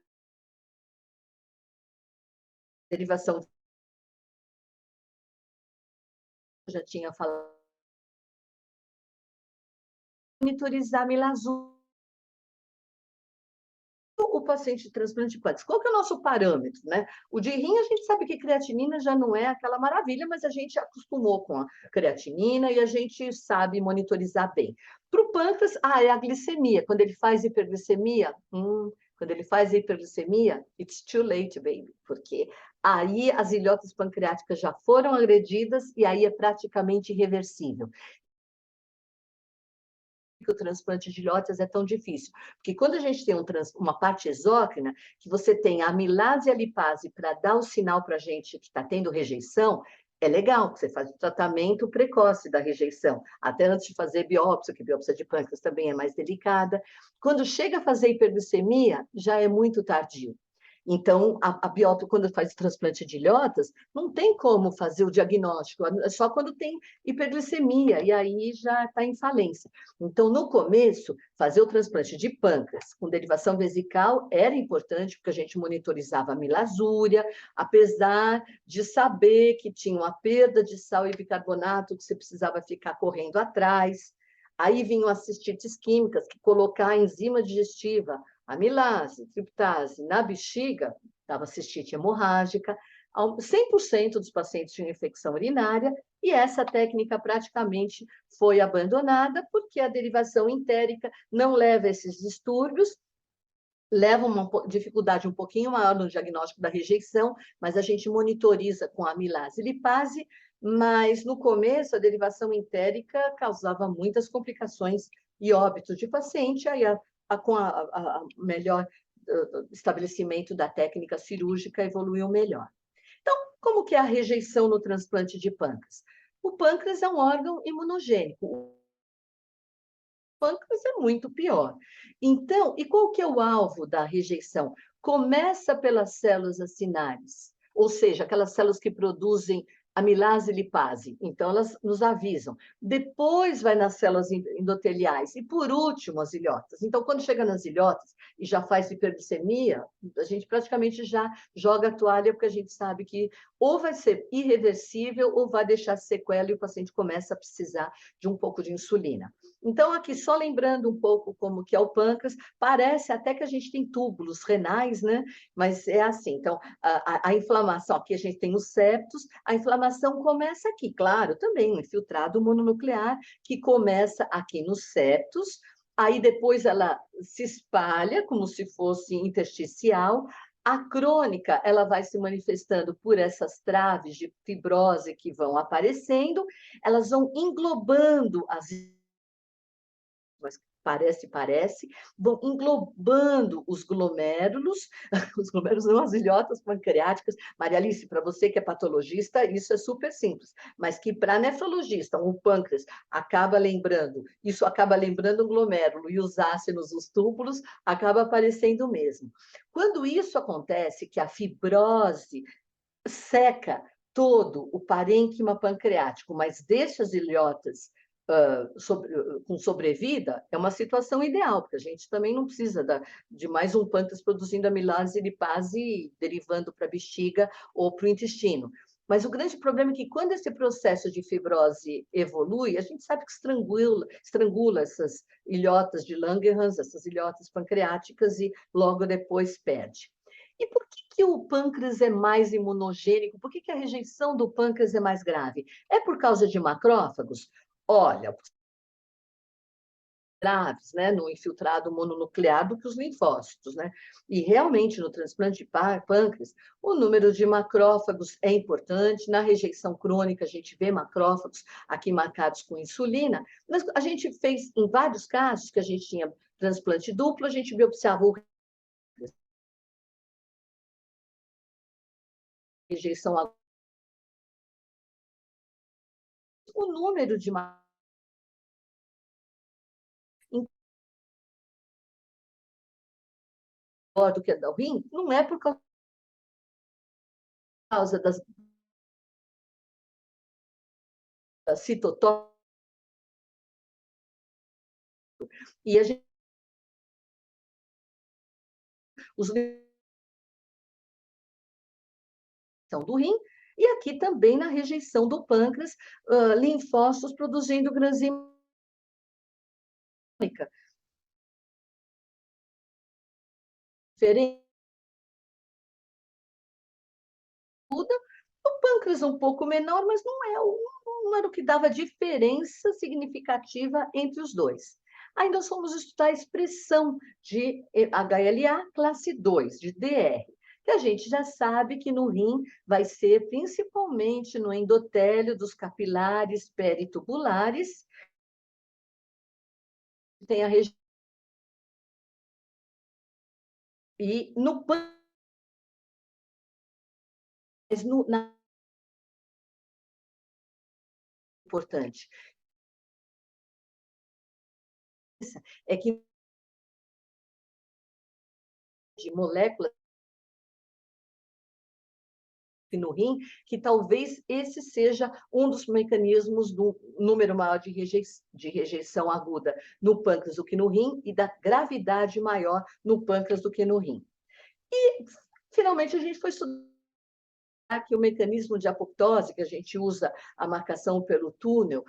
derivação, já tinha falado, monitorizar milazul o paciente de transplante de pâncreas. Qual que é o nosso parâmetro, né? O de rim, a gente sabe que creatinina já não é aquela maravilha, mas a gente acostumou com a creatinina e a gente sabe monitorizar bem. Para o pâncreas, é a glicemia. Quando ele faz hiperglicemia, it's too late, baby, porque aí as ilhotas pancreáticas já foram agredidas e aí é praticamente irreversível. Que o transplante de ilhotas é tão difícil. Porque quando a gente tem uma parte exócrina, que você tem a amilase e a lipase para dar o sinal para a gente que está tendo rejeição, é legal, porque você faz o tratamento precoce da rejeição, até antes de fazer biópsia, que biópsia de pâncreas também é mais delicada. Quando chega a fazer hiperglicemia, já é muito tardio. Então, a biópsia, quando faz o transplante de ilhotas, não tem como fazer o diagnóstico, é só quando tem hiperglicemia, e aí já está em falência. Então, no começo, fazer o transplante de pâncreas com derivação vesical era importante, porque a gente monitorizava a milasúria, apesar de saber que tinha uma perda de sal e bicarbonato, que você precisava ficar correndo atrás. Aí vinham as cistites químicas, que colocar a enzima digestiva, amilase, triptase, na bexiga, dava cistite hemorrágica. 100% dos pacientes tinham infecção urinária, e essa técnica praticamente foi abandonada, porque a derivação entérica não leva a esses distúrbios, leva uma dificuldade um pouquinho maior no diagnóstico da rejeição, mas a gente monitoriza com amilase e lipase, mas no começo a derivação entérica causava muitas complicações e óbitos de paciente, aí com a melhor estabelecimento da técnica cirúrgica evoluiu melhor. Então, como que é a rejeição no transplante de pâncreas? O pâncreas é um órgão imunogênico. O pâncreas é muito pior. Então, e qual que é o alvo da rejeição? Começa pelas células acinares, ou seja, aquelas células que produzem amilase e lipase. Então, elas nos avisam. Depois vai nas células endoteliais. E, por último, as ilhotas. Então, quando chega nas ilhotas e já faz hiperglicemia, a gente praticamente já joga a toalha, porque a gente sabe que ou vai ser irreversível ou vai deixar sequela e o paciente começa a precisar de um pouco de insulina. Então, aqui, só lembrando um pouco como que é o pâncreas, parece até que a gente tem túbulos renais, né? Mas é assim. Então, a inflamação, aqui a gente tem os septos, a inflamação começa aqui, claro, também um infiltrado mononuclear, que começa aqui nos septos, aí depois ela se espalha como se fosse intersticial. A crônica, ela vai se manifestando por essas traves de fibrose que vão aparecendo, elas vão englobando as, mas parece, vão englobando os glomérulos não, as ilhotas pancreáticas. Maria Alice, para você que é patologista, isso é super simples, mas que para nefrologista, o pâncreas acaba lembrando, isso acaba lembrando o glomérulo, e os ácidos, os túbulos, acaba aparecendo mesmo. Quando isso acontece, que a fibrose seca todo o parênquima pancreático, mas deixa as ilhotas com sobrevida, é uma situação ideal, porque a gente também não precisa de mais um pâncreas produzindo amilase e lipase derivando para a bexiga ou para o intestino. Mas o grande problema é que quando esse processo de fibrose evolui, a gente sabe que estrangula essas ilhotas de Langerhans, essas ilhotas pancreáticas, e logo depois perde. E por que o pâncreas é mais imunogênico? Por que a rejeição do pâncreas é mais grave? É por causa de macrófagos? Olha, graves, né, no infiltrado mononuclear do que os linfócitos, né? E realmente no transplante de pâncreas, o número de macrófagos é importante. Na rejeição crônica, a gente vê macrófagos aqui marcados com insulina, mas a gente fez, em vários casos que a gente tinha transplante duplo, a gente biopsiava o rejeição aguda. O número de do que é o rim, não é por causa das citotóxicas. E a gente, os do rim, e aqui também na rejeição do pâncreas, linfócitos produzindo granzima diferente. O pâncreas um pouco menor, mas não era o que dava diferença significativa entre os dois. Aí nós fomos estudar a expressão de HLA classe 2, de DR, que a gente já sabe que no rim vai ser principalmente no endotélio dos capilares peritubulares, tem a região. E no pâncreas, importante é que de moléculas no rim, que talvez esse seja um dos mecanismos do número maior de rejeição aguda no pâncreas do que no rim, e da gravidade maior no pâncreas do que no rim. E, finalmente, a gente foi estudar que o mecanismo de apoptose, que a gente usa a marcação pelo túnel,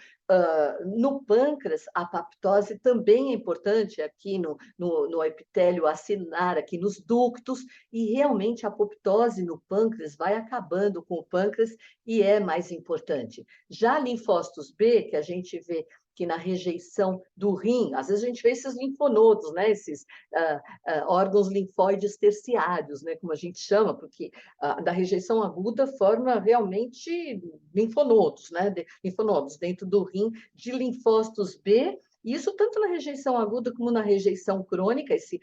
no pâncreas, a apoptose também é importante aqui no epitélio acilar, aqui nos ductos, e realmente a apoptose no pâncreas vai acabando com o pâncreas e é mais importante. Já linfócitos B, que a gente vê que na rejeição do rim, às vezes a gente vê esses linfonodos, né? Esses órgãos linfóides terciários, né? Como a gente chama, porque da rejeição aguda forma realmente linfonodos, né? Linfonodos dentro do rim de linfócitos B, isso tanto na rejeição aguda como na rejeição crônica, esse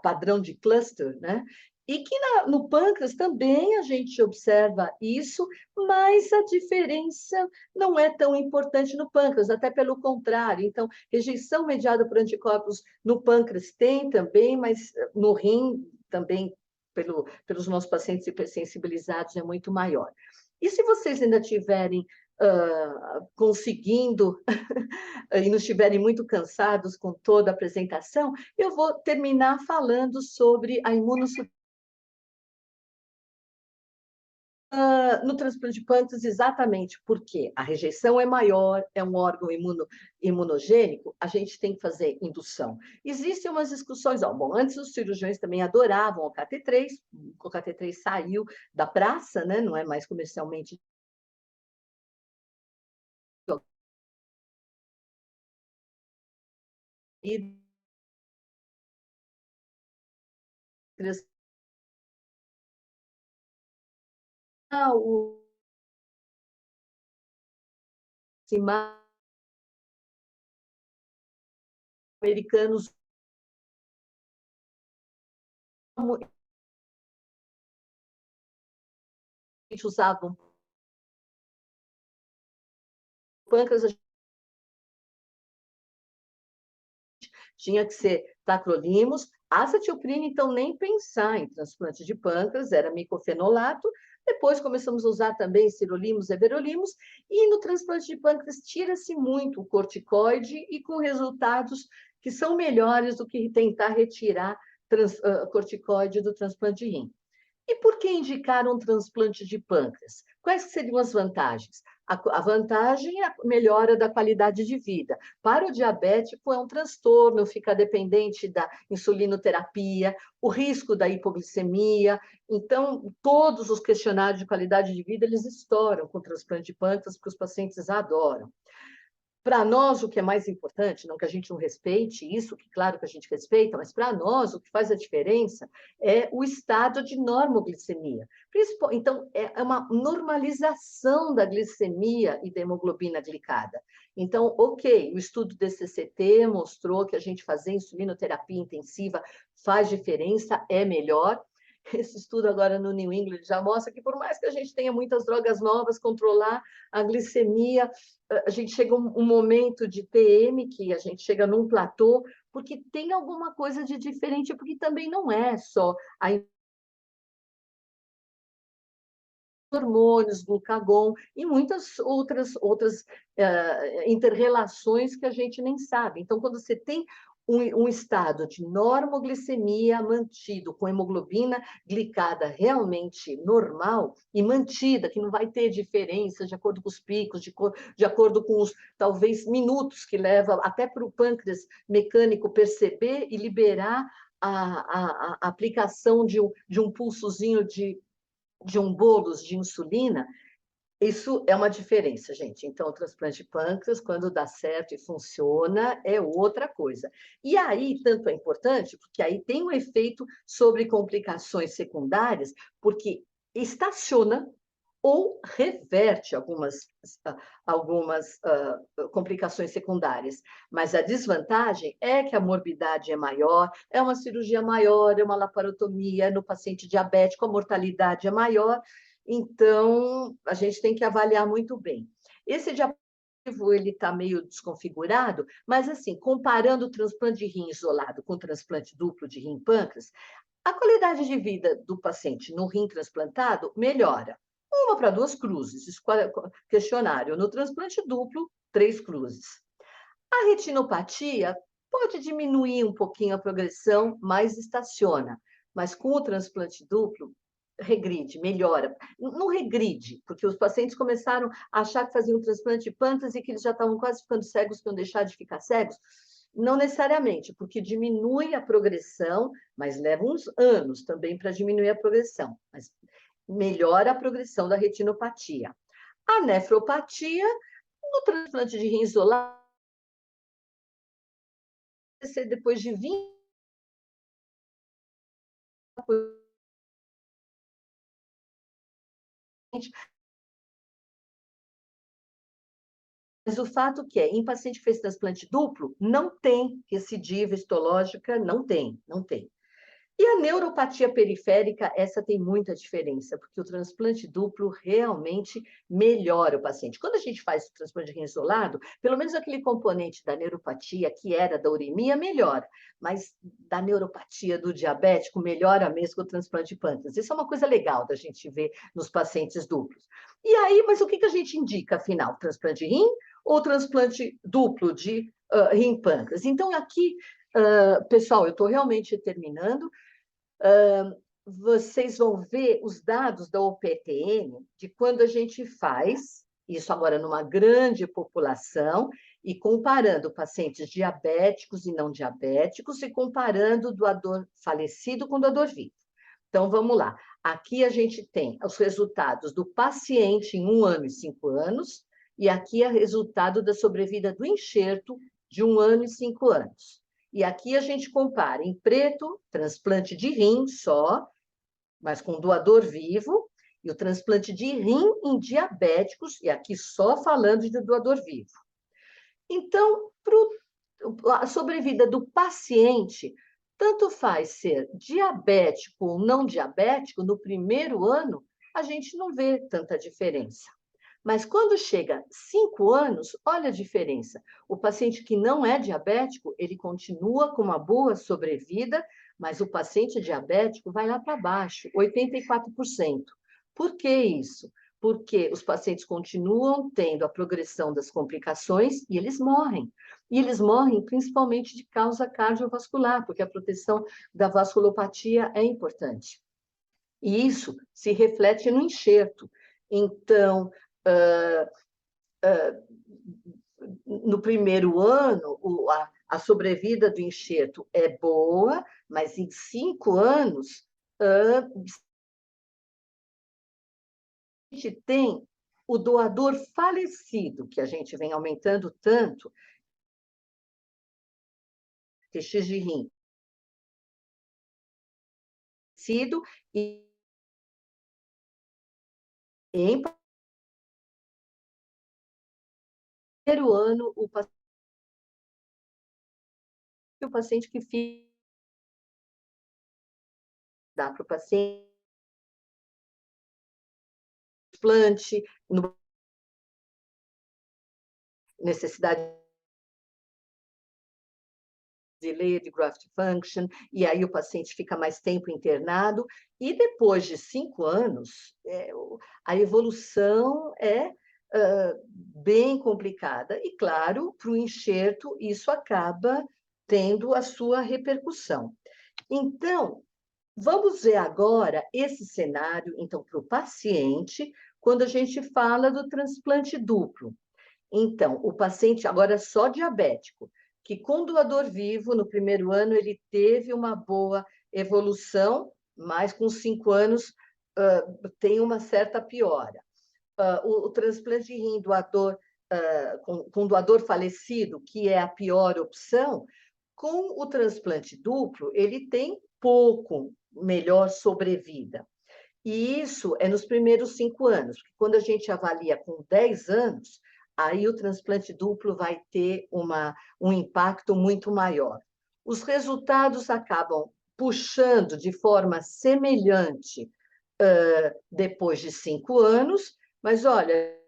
padrão de cluster, né? E que no pâncreas também a gente observa isso, mas a diferença não é tão importante no pâncreas, até pelo contrário. Então, rejeição mediada por anticorpos no pâncreas tem também, mas no rim também, pelos nossos pacientes hipersensibilizados, é muito maior. E se vocês ainda tiverem conseguindo e não estiverem muito cansados com toda a apresentação, eu vou terminar falando sobre a imunossupressão no transplante de pâncreas, exatamente porque a rejeição é maior, é um órgão imunogênico, a gente tem que fazer indução. Existem umas discussões, bom, antes os cirurgiões também adoravam o KT3, o KT3 saiu da praça, né, não é mais comercialmente o americanos usavam pâncreas, tinha que ser tacrolimus, acetilprina, então nem pensar em transplante de pâncreas, era micofenolato. Depois começamos a usar também sirolimus, everolimus, e no transplante de pâncreas tira-se muito o corticoide e com resultados que são melhores do que tentar retirar corticoide do transplante de rim. E por que indicar um transplante de pâncreas? Quais seriam as vantagens? A vantagem é a melhora da qualidade de vida. Para o diabético, é um transtorno, fica dependente da insulinoterapia, o risco da hipoglicemia. Então, todos os questionários de qualidade de vida, eles estouram com o transplante de pâncreas, porque os pacientes adoram. Para nós, o que é mais importante, não que a gente não respeite isso, que claro que a gente respeita, mas para nós, o que faz a diferença é o estado de normoglicemia. Então, é uma normalização da glicemia e da hemoglobina glicada. Então, ok, o estudo DCCT mostrou que a gente fazer insulinoterapia intensiva faz diferença, é melhor. Esse estudo agora no New England já mostra que, por mais que a gente tenha muitas drogas novas, controlar a glicemia, a gente chega a um momento de PM, que a gente chega num platô, porque tem alguma coisa de diferente, porque também não é só a hormônios, glucagon e muitas outras interrelações que a gente nem sabe. Então, quando você tem um estado de normoglicemia mantido, com hemoglobina glicada realmente normal e mantida, que não vai ter diferença de acordo com os picos, de acordo com os, talvez, minutos que leva até para o pâncreas mecânico perceber e liberar a aplicação de um pulsozinho de um bolus de insulina, isso é uma diferença, gente. Então, o transplante de pâncreas, quando dá certo e funciona, é outra coisa. E aí, tanto é importante, porque aí tem um efeito sobre complicações secundárias, porque estaciona ou reverte algumas complicações secundárias. Mas a desvantagem é que a morbidade é maior, é uma cirurgia maior, é uma laparotomia no paciente diabético, a mortalidade é maior, então a gente tem que avaliar muito bem. Esse diapositivo ele está meio desconfigurado, mas assim, comparando o transplante de rim isolado com o transplante duplo de rim pâncreas, a qualidade de vida do paciente no rim transplantado melhora. 1 para 2 cruzes, questionário. No transplante duplo, 3 cruzes. A retinopatia pode diminuir um pouquinho a progressão, mas estaciona. Mas com o transplante duplo, regride, melhora. Não regride, porque os pacientes começaram a achar que faziam transplante de pâncreas e que eles já estavam quase ficando cegos, que iam deixar de ficar cegos. Não necessariamente, porque diminui a progressão, mas leva uns anos também para diminuir a progressão, mas melhora a progressão da retinopatia. A nefropatia, no transplante de rim isolado, depois de 20 mas o fato que é, em paciente que fez transplante duplo, não tem recidiva histológica, não tem. E a neuropatia periférica, essa tem muita diferença, porque o transplante duplo realmente melhora o paciente. Quando a gente faz o transplante de rim isolado, pelo menos aquele componente da neuropatia, que era da uremia, melhora. Mas da neuropatia do diabético, melhora mesmo com o transplante de pâncreas. Isso é uma coisa legal da gente ver nos pacientes duplos. E aí, mas o que a gente indica, afinal? Transplante de rim ou transplante duplo de rim-pâncreas? Então, aqui, pessoal, eu estou realmente terminando. Vocês vão ver os dados da OPTN de quando a gente faz, isso agora numa grande população, e comparando pacientes diabéticos e não diabéticos, e comparando doador falecido com doador vivo. Então, vamos lá. Aqui a gente tem os resultados do paciente em 1 ano e 5 anos, e aqui é o resultado da sobrevida do enxerto de 1 ano e 5 anos. E aqui a gente compara em preto, transplante de rim só, mas com doador vivo, e o transplante de rim em diabéticos, e aqui só falando de doador vivo. Então, a sobrevida do paciente, tanto faz ser diabético ou não diabético, no primeiro ano, a gente não vê tanta diferença. Mas quando chega 5 anos, olha a diferença. O paciente que não é diabético, ele continua com uma boa sobrevida, mas o paciente diabético vai lá para baixo, 84%. Por que isso? Porque os pacientes continuam tendo a progressão das complicações e eles morrem. E eles morrem principalmente de causa cardiovascular, porque a proteção da vasculopatia é importante. E isso se reflete no enxerto. Então, no primeiro ano, a sobrevida do enxerto é boa, mas em 5 anos, a gente tem o doador falecido, que a gente vem aumentando tanto, TX de rim, falecido, e em primeiro ano, o paciente que fica, dá para o paciente transplante, necessidade de graft function, e aí o paciente fica mais tempo internado, e depois de 5 anos, a evolução é bem complicada, e claro, para o enxerto, isso acaba tendo a sua repercussão. Então, vamos ver agora esse cenário, então, para o paciente, quando a gente fala do transplante duplo. Então, o paciente, agora só diabético, que com doador vivo, no primeiro ano, ele teve uma boa evolução, mas com 5 anos tem uma certa piora. O transplante de rim doador, com doador falecido, que é a pior opção, com o transplante duplo, ele tem pouco melhor sobrevida. E isso é nos primeiros 5 anos, porque quando a gente avalia com 10 anos, aí o transplante duplo vai ter um impacto muito maior. Os resultados acabam puxando de forma semelhante depois de 5 anos, mas olha,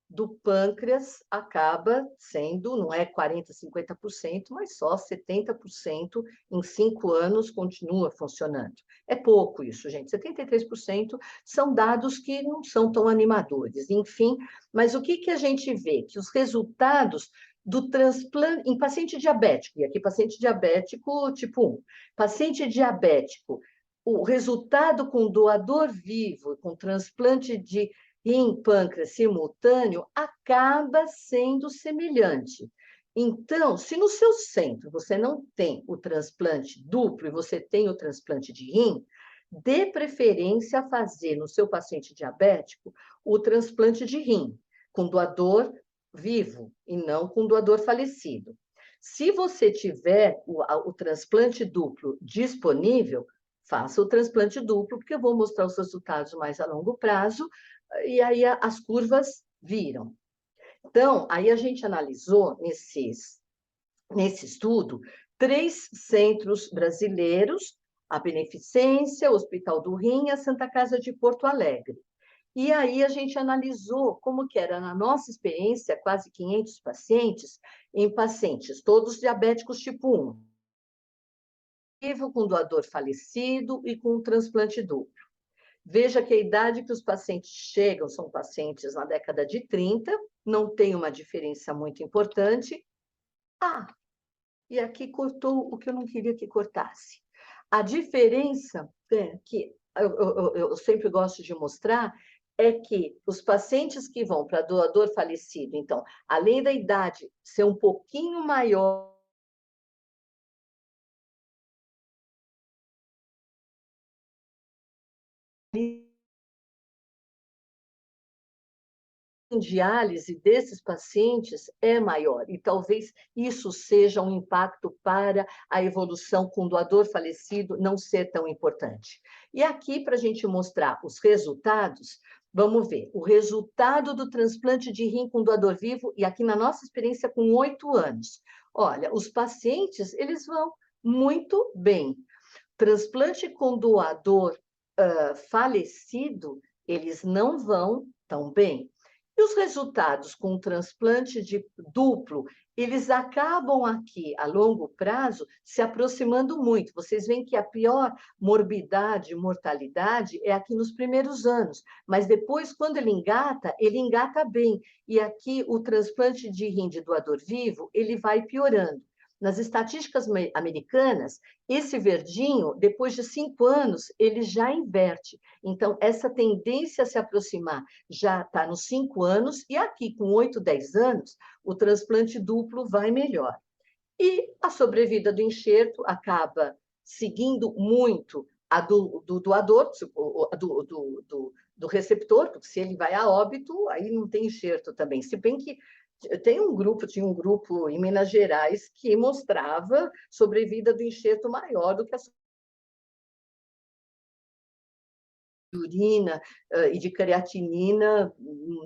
do pâncreas acaba sendo, não é 40%, 50%, mas só 70% em 5 anos continua funcionando. É pouco isso, gente. 73% são dados que não são tão animadores. Enfim, mas o que a gente vê? Que os resultados do transplante em paciente diabético, e aqui paciente diabético tipo 1, paciente diabético, o resultado com doador vivo, com transplante de rim, pâncreas simultâneo, acaba sendo semelhante. Então, se no seu centro você não tem o transplante duplo e você tem o transplante de rim, dê preferência a fazer no seu paciente diabético o transplante de rim, com doador vivo e não com doador falecido. Se você tiver o transplante duplo disponível, faça o transplante duplo, porque eu vou mostrar os resultados mais a longo prazo, e aí as curvas viram. Então, aí a gente analisou nesse estudo 3 centros brasileiros, a Beneficência, o Hospital do Rim e a Santa Casa de Porto Alegre. E aí a gente analisou como que era, na nossa experiência, quase 500 pacientes, em pacientes todos diabéticos tipo 1, vivo com doador falecido e com transplante duplo. Veja que a idade que os pacientes chegam são pacientes na década de 30, não tem uma diferença muito importante. E aqui cortou o que eu não queria que cortasse. A diferença que eu sempre gosto de mostrar é que os pacientes que vão para doador falecido, então, além da idade ser um pouquinho maior, em diálise desses pacientes é maior, e talvez isso seja um impacto para a evolução com doador falecido não ser tão importante. E aqui, para a gente mostrar os resultados, vamos ver o resultado do transplante de rim com doador vivo, e aqui na nossa experiência com 8 anos. Olha, os pacientes, eles vão muito bem. Transplante com doador falecido, eles não vão tão bem. E os resultados com o transplante de duplo, eles acabam aqui, a longo prazo, se aproximando muito. Vocês veem que a pior morbidade e mortalidade é aqui nos primeiros anos, mas depois, quando ele engata bem. E aqui o transplante de rim de doador vivo, ele vai piorando. Nas estatísticas americanas, esse verdinho, depois de 5 anos, ele já inverte. Então, essa tendência a se aproximar já está nos 5 anos, e aqui, com 8, 10 anos, o transplante duplo vai melhor. E a sobrevida do enxerto acaba seguindo muito a do doador, do receptor, porque se ele vai a óbito, aí não tem enxerto também. Se bem que tinha um grupo em Minas Gerais que mostrava sobrevida do enxerto maior do que a urina e de creatinina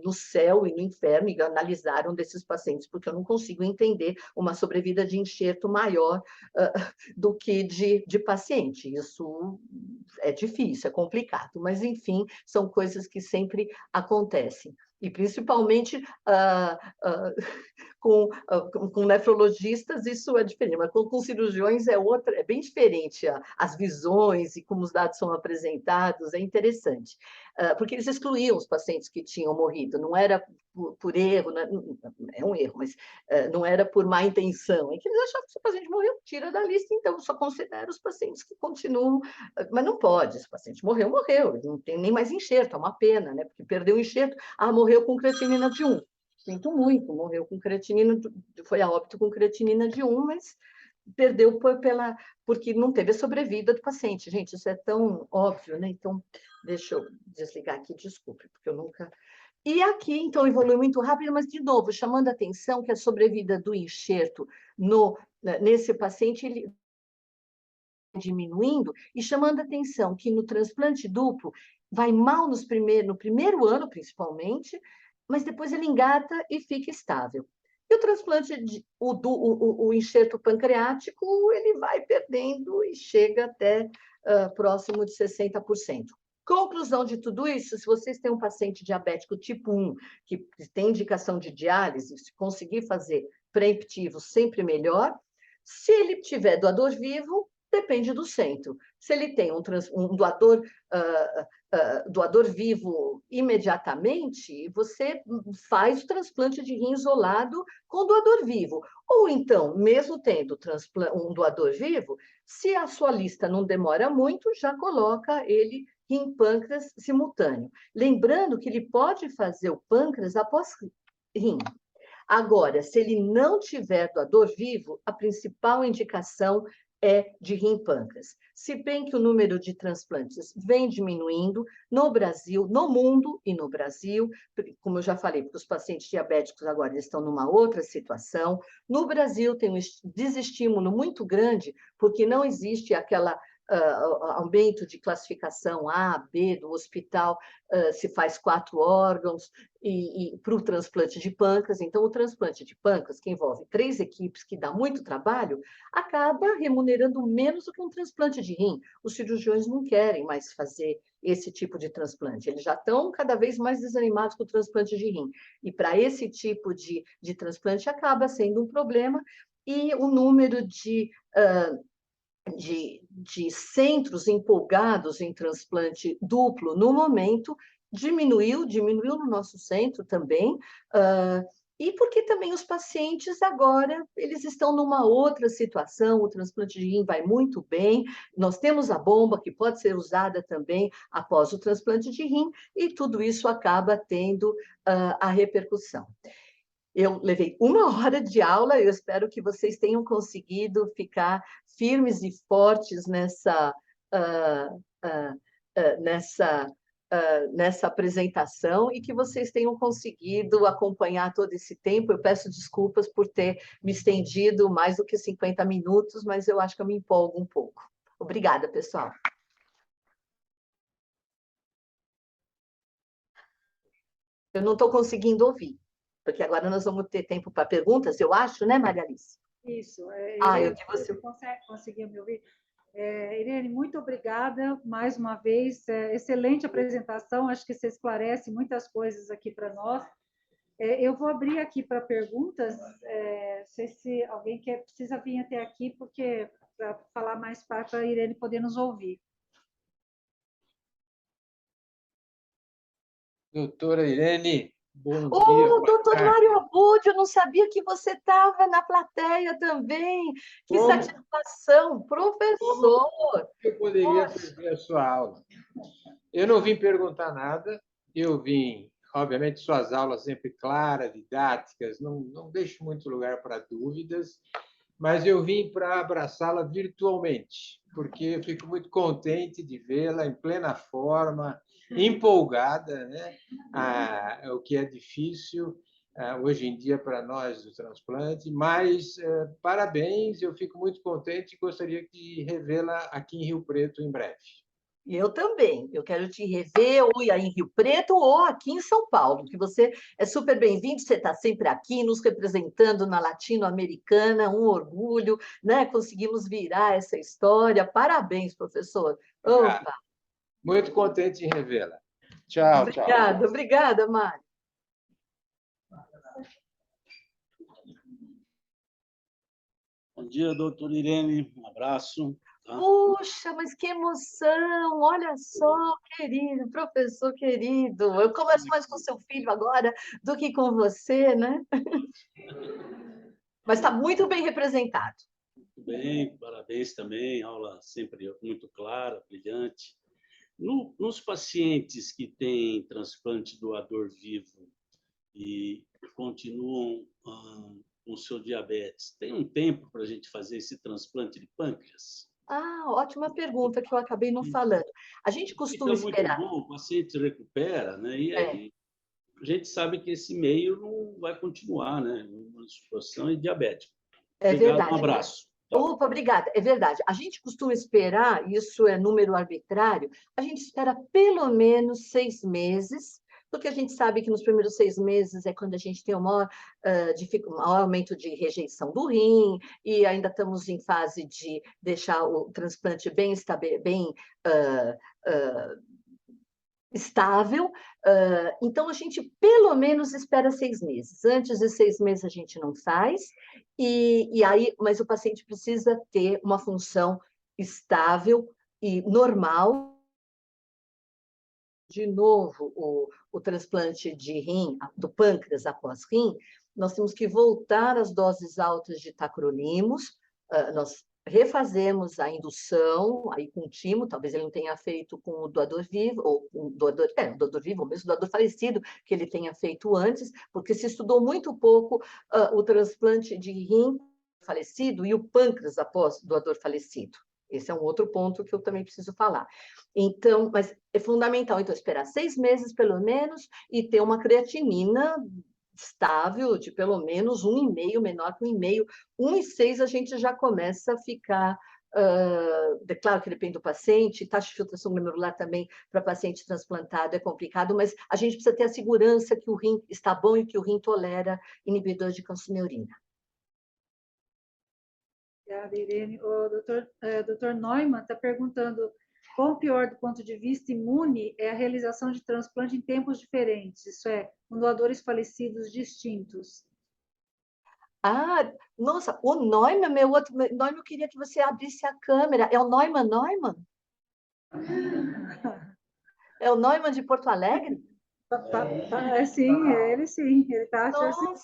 no céu e no inferno, e analisaram desses pacientes, porque eu não consigo entender uma sobrevida de enxerto maior do que de paciente. Isso é difícil, é complicado, mas, enfim, são coisas que sempre acontecem. E, principalmente, com nefrologistas, isso é diferente, mas com cirurgiões é bem diferente. As visões e como os dados são apresentados, é interessante. Porque eles excluíam os pacientes que tinham morrido, não era por erro, é um erro, mas não era por má intenção, é que eles achavam que se o paciente morreu, tira da lista, então só considera os pacientes que continuam, mas não pode, se o paciente morreu, não tem nem mais enxerto, é uma pena, né? Porque perdeu o enxerto, morreu com creatinina de 1. Sinto muito, morreu com creatinina, foi a óbito com creatinina de 1, mas perdeu porque não teve a sobrevida do paciente. Gente, isso é tão óbvio, né? Então, deixa eu desligar aqui, desculpe, porque eu nunca... E aqui, então, evolui muito rápido, mas, de novo, chamando a atenção que a sobrevida do enxerto nesse paciente, ele diminuindo, e chamando a atenção que no transplante duplo vai mal no primeiro ano, principalmente, mas depois ele engata e fica estável. E o transplante, o enxerto pancreático, ele vai perdendo e chega até próximo de 60%. Conclusão de tudo isso, se vocês têm um paciente diabético tipo 1, que tem indicação de diálise, se conseguir fazer preemptivo, sempre melhor. Se ele tiver doador vivo, Depende do centro. Se ele tem um doador, doador vivo imediatamente, você faz o transplante de rim isolado com doador vivo. Ou então, mesmo tendo um doador vivo, se a sua lista não demora muito, já coloca ele rim pâncreas simultâneo. Lembrando que ele pode fazer o pâncreas após rim. Agora, se ele não tiver doador vivo, a principal indicação é de rim pâncreas. Se bem que o número de transplantes vem diminuindo no Brasil, no mundo e no Brasil, como eu já falei, porque os pacientes diabéticos agora estão numa outra situação. No Brasil tem um desestímulo muito grande, porque não existe aquela aumento de classificação A, B do hospital, se faz 4 órgãos, e para o transplante de pâncreas. Então, o transplante de pâncreas, que envolve 3 equipes, que dá muito trabalho, acaba remunerando menos do que um transplante de rim. Os cirurgiões não querem mais fazer esse tipo de transplante, eles já estão cada vez mais desanimados com o transplante de rim. E para esse tipo de transplante acaba sendo um problema, e o número de centros empolgados em transplante duplo, no momento, diminuiu no nosso centro também, e porque também os pacientes agora, eles estão numa outra situação, o transplante de rim vai muito bem, nós temos a bomba que pode ser usada também após o transplante de rim, e tudo isso acaba tendo a repercussão. Eu levei 1 hora de aula, eu espero que vocês tenham conseguido ficar firmes e fortes nessa apresentação, e que vocês tenham conseguido acompanhar todo esse tempo. Eu peço desculpas por ter me estendido mais do que 50 minutos, mas eu acho que eu me empolgo um pouco. Obrigada, pessoal. Eu não estou conseguindo ouvir, porque agora nós vamos ter tempo para perguntas, eu acho, né, Maria Alice? Isso. Eu que você conseguiu me ouvir? Irene, muito obrigada mais uma vez. Excelente apresentação, acho que você esclarece muitas coisas aqui para nós. Eu vou abrir aqui para perguntas. Não sei se alguém precisa vir até aqui, porque para falar mais para a Irene poder nos ouvir. Doutora Irene, bom dia. Doutor Mário Abud, eu não sabia que você estava na plateia também. Que satisfação, professor. Como eu poderia perder a sua aula? Eu não vim perguntar nada, eu vim, obviamente, suas aulas sempre claras, didáticas, não deixo muito lugar para dúvidas, mas eu vim para abraçá-la virtualmente, porque eu fico muito contente de vê-la em plena forma, empolgada, né? O que é difícil hoje em dia para nós do transplante, mas parabéns, eu fico muito contente e gostaria de revê-la aqui em Rio Preto em breve. E eu também, eu quero te rever ou aí em Rio Preto ou aqui em São Paulo, que você é super bem-vindo, você está sempre aqui nos representando na Latino-Americana, um orgulho, né? Conseguimos virar essa história, parabéns, professor. Opa. Muito contente em revê-la. Tchau, obrigada, tchau. Obrigada, Mário. Bom dia, doutora Irene, um abraço. Tá? Puxa, mas que emoção! Olha só, querido, professor querido, eu converso mais com seu filho agora do que com você, né? Mas está muito bem representado. Muito bem, parabéns também, aula sempre muito clara, brilhante. Nos pacientes que têm transplante doador vivo e continuam com o seu diabetes, tem um tempo para a gente fazer esse transplante de pâncreas? Ótima pergunta que eu acabei não falando. A gente costuma esperar. Muito bom, o paciente recupera, né? E a gente sabe que esse meio não vai continuar, né? Uma situação diabética. Verdade. Um abraço. Opa, obrigada. É verdade. A gente costuma esperar, isso é número arbitrário, a gente espera pelo menos 6 meses, porque a gente sabe que nos primeiros 6 meses é quando a gente tem o maior aumento de rejeição do rim, e ainda estamos em fase de deixar o transplante bem estável. Então, a gente pelo menos espera 6 meses. Antes de 6 meses a gente não faz, mas o paciente precisa ter uma função estável e normal. De novo, o transplante de rim, do pâncreas após rim, nós temos que voltar às doses altas de tacrolimus, nós refazemos a indução, aí com o timo, talvez ele não tenha feito com o doador vivo, ou com o doador vivo, ou mesmo o doador falecido, que ele tenha feito antes, porque se estudou muito pouco o transplante de rim falecido e o pâncreas após doador falecido. Esse é um outro ponto que eu também preciso falar. Então, mas é fundamental, então, esperar 6 meses, pelo menos, e ter uma creatinina estável de pelo menos 1,5, menor que 1,5. 1,6 a gente já começa a ficar... claro que depende do paciente, taxa de filtração glomerular também para paciente transplantado é complicado, mas a gente precisa ter a segurança que o rim está bom e que o rim tolera inibidor de calcineurina. Obrigada, Irene. O doutor Neumann está perguntando qual o pior do ponto de vista imune é a realização de transplante em tempos diferentes, isso é, com doadores falecidos distintos. Ah, nossa, o Neumann, Neumann, eu queria que você abrisse a câmera. É o Neumann Neumann? É o Neumann de Porto Alegre? Sim, ele sim, ele está Nossa,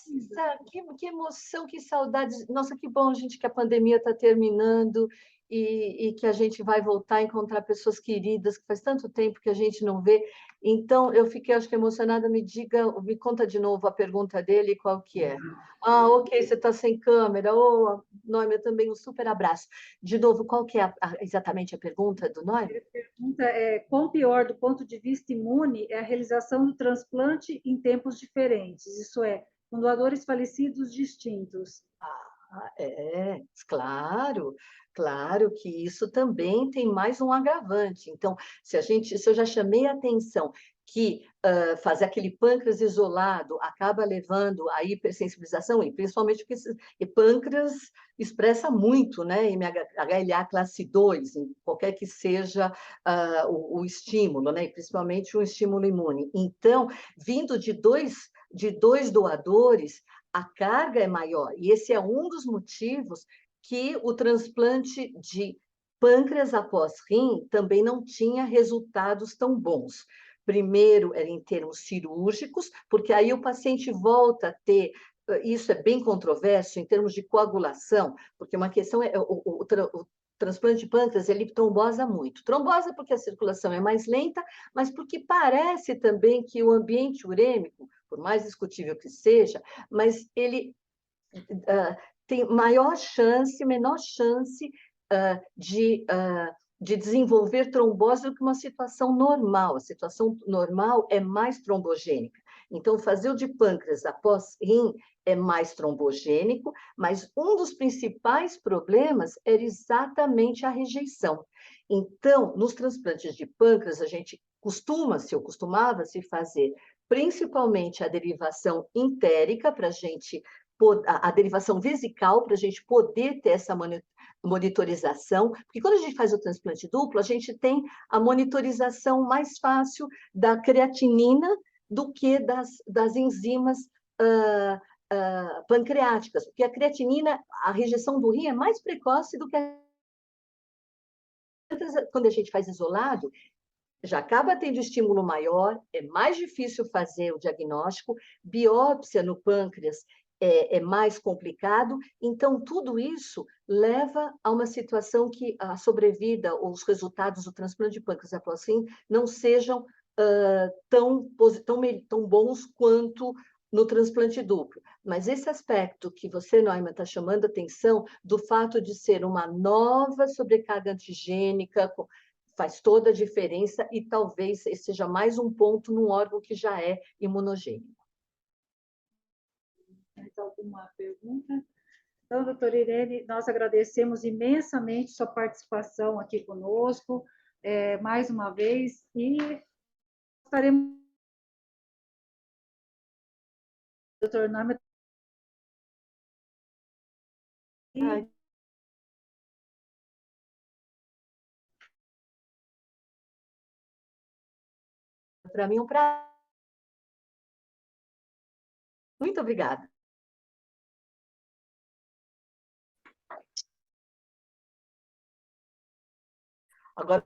que emoção, que saudades. Nossa, que bom, gente, que a pandemia está terminando e que a gente vai voltar a encontrar pessoas queridas, que faz tanto tempo que a gente não vê. Então, eu fiquei, acho que emocionada. Me conta de novo a pergunta dele, qual que é? Ah, ok, você está sem câmera. Oh, Noemi, também um super abraço. De novo, qual que é exatamente a pergunta do Noemi? Ele pergunta quão pior do ponto de vista imune é a realização do transplante em tempos diferentes, isso é, com doadores falecidos distintos. Claro, claro que isso também tem mais um agravante. Então, se eu já chamei a atenção que fazer aquele pâncreas isolado acaba levando à hipersensibilização, e principalmente porque esse pâncreas expressa muito, né, MHLA classe 2, em qualquer que seja o estímulo, né, e principalmente o estímulo imune. Então, vindo de dois doadores, a carga é maior, e esse é um dos motivos que o transplante de pâncreas após rim também não tinha resultados tão bons. Primeiro, era em termos cirúrgicos, porque aí o paciente volta a ter, isso é bem controverso, em termos de coagulação, porque uma questão é o transplante de pâncreas, ele trombosa muito. Trombosa porque a circulação é mais lenta, mas porque parece também que o ambiente urêmico, por mais discutível que seja, mas ele tem menor chance de desenvolver trombose do que uma situação normal. A situação normal é mais trombogênica. Então, fazer o de pâncreas após rim é mais trombogênico, mas um dos principais problemas era exatamente a rejeição. Então, nos transplantes de pâncreas, costumava-se fazer principalmente a derivação entérica, para a derivação vesical, para a gente poder ter essa monitorização, porque quando a gente faz o transplante duplo, a gente tem a monitorização mais fácil da creatinina do que das enzimas pancreáticas, porque a creatinina, a rejeição do rim é mais precoce do que quando a gente faz isolado, já acaba tendo estímulo maior, é mais difícil fazer o diagnóstico, biópsia no pâncreas é mais complicado, então tudo isso leva a uma situação que a sobrevida ou os resultados do transplante de pâncreas após rim não sejam tão bons quanto no transplante duplo. Mas esse aspecto que você, Neumann, está chamando a atenção do fato de ser uma nova sobrecarga antigênica, faz toda a diferença e talvez seja mais um ponto num órgão que já é imunogênico. Mais alguma pergunta? Então, doutora Irene, nós agradecemos imensamente sua participação aqui conosco, mais uma vez, e estaremos... Doutor Norma... Para mim é um prazer. Muito obrigada. Agora,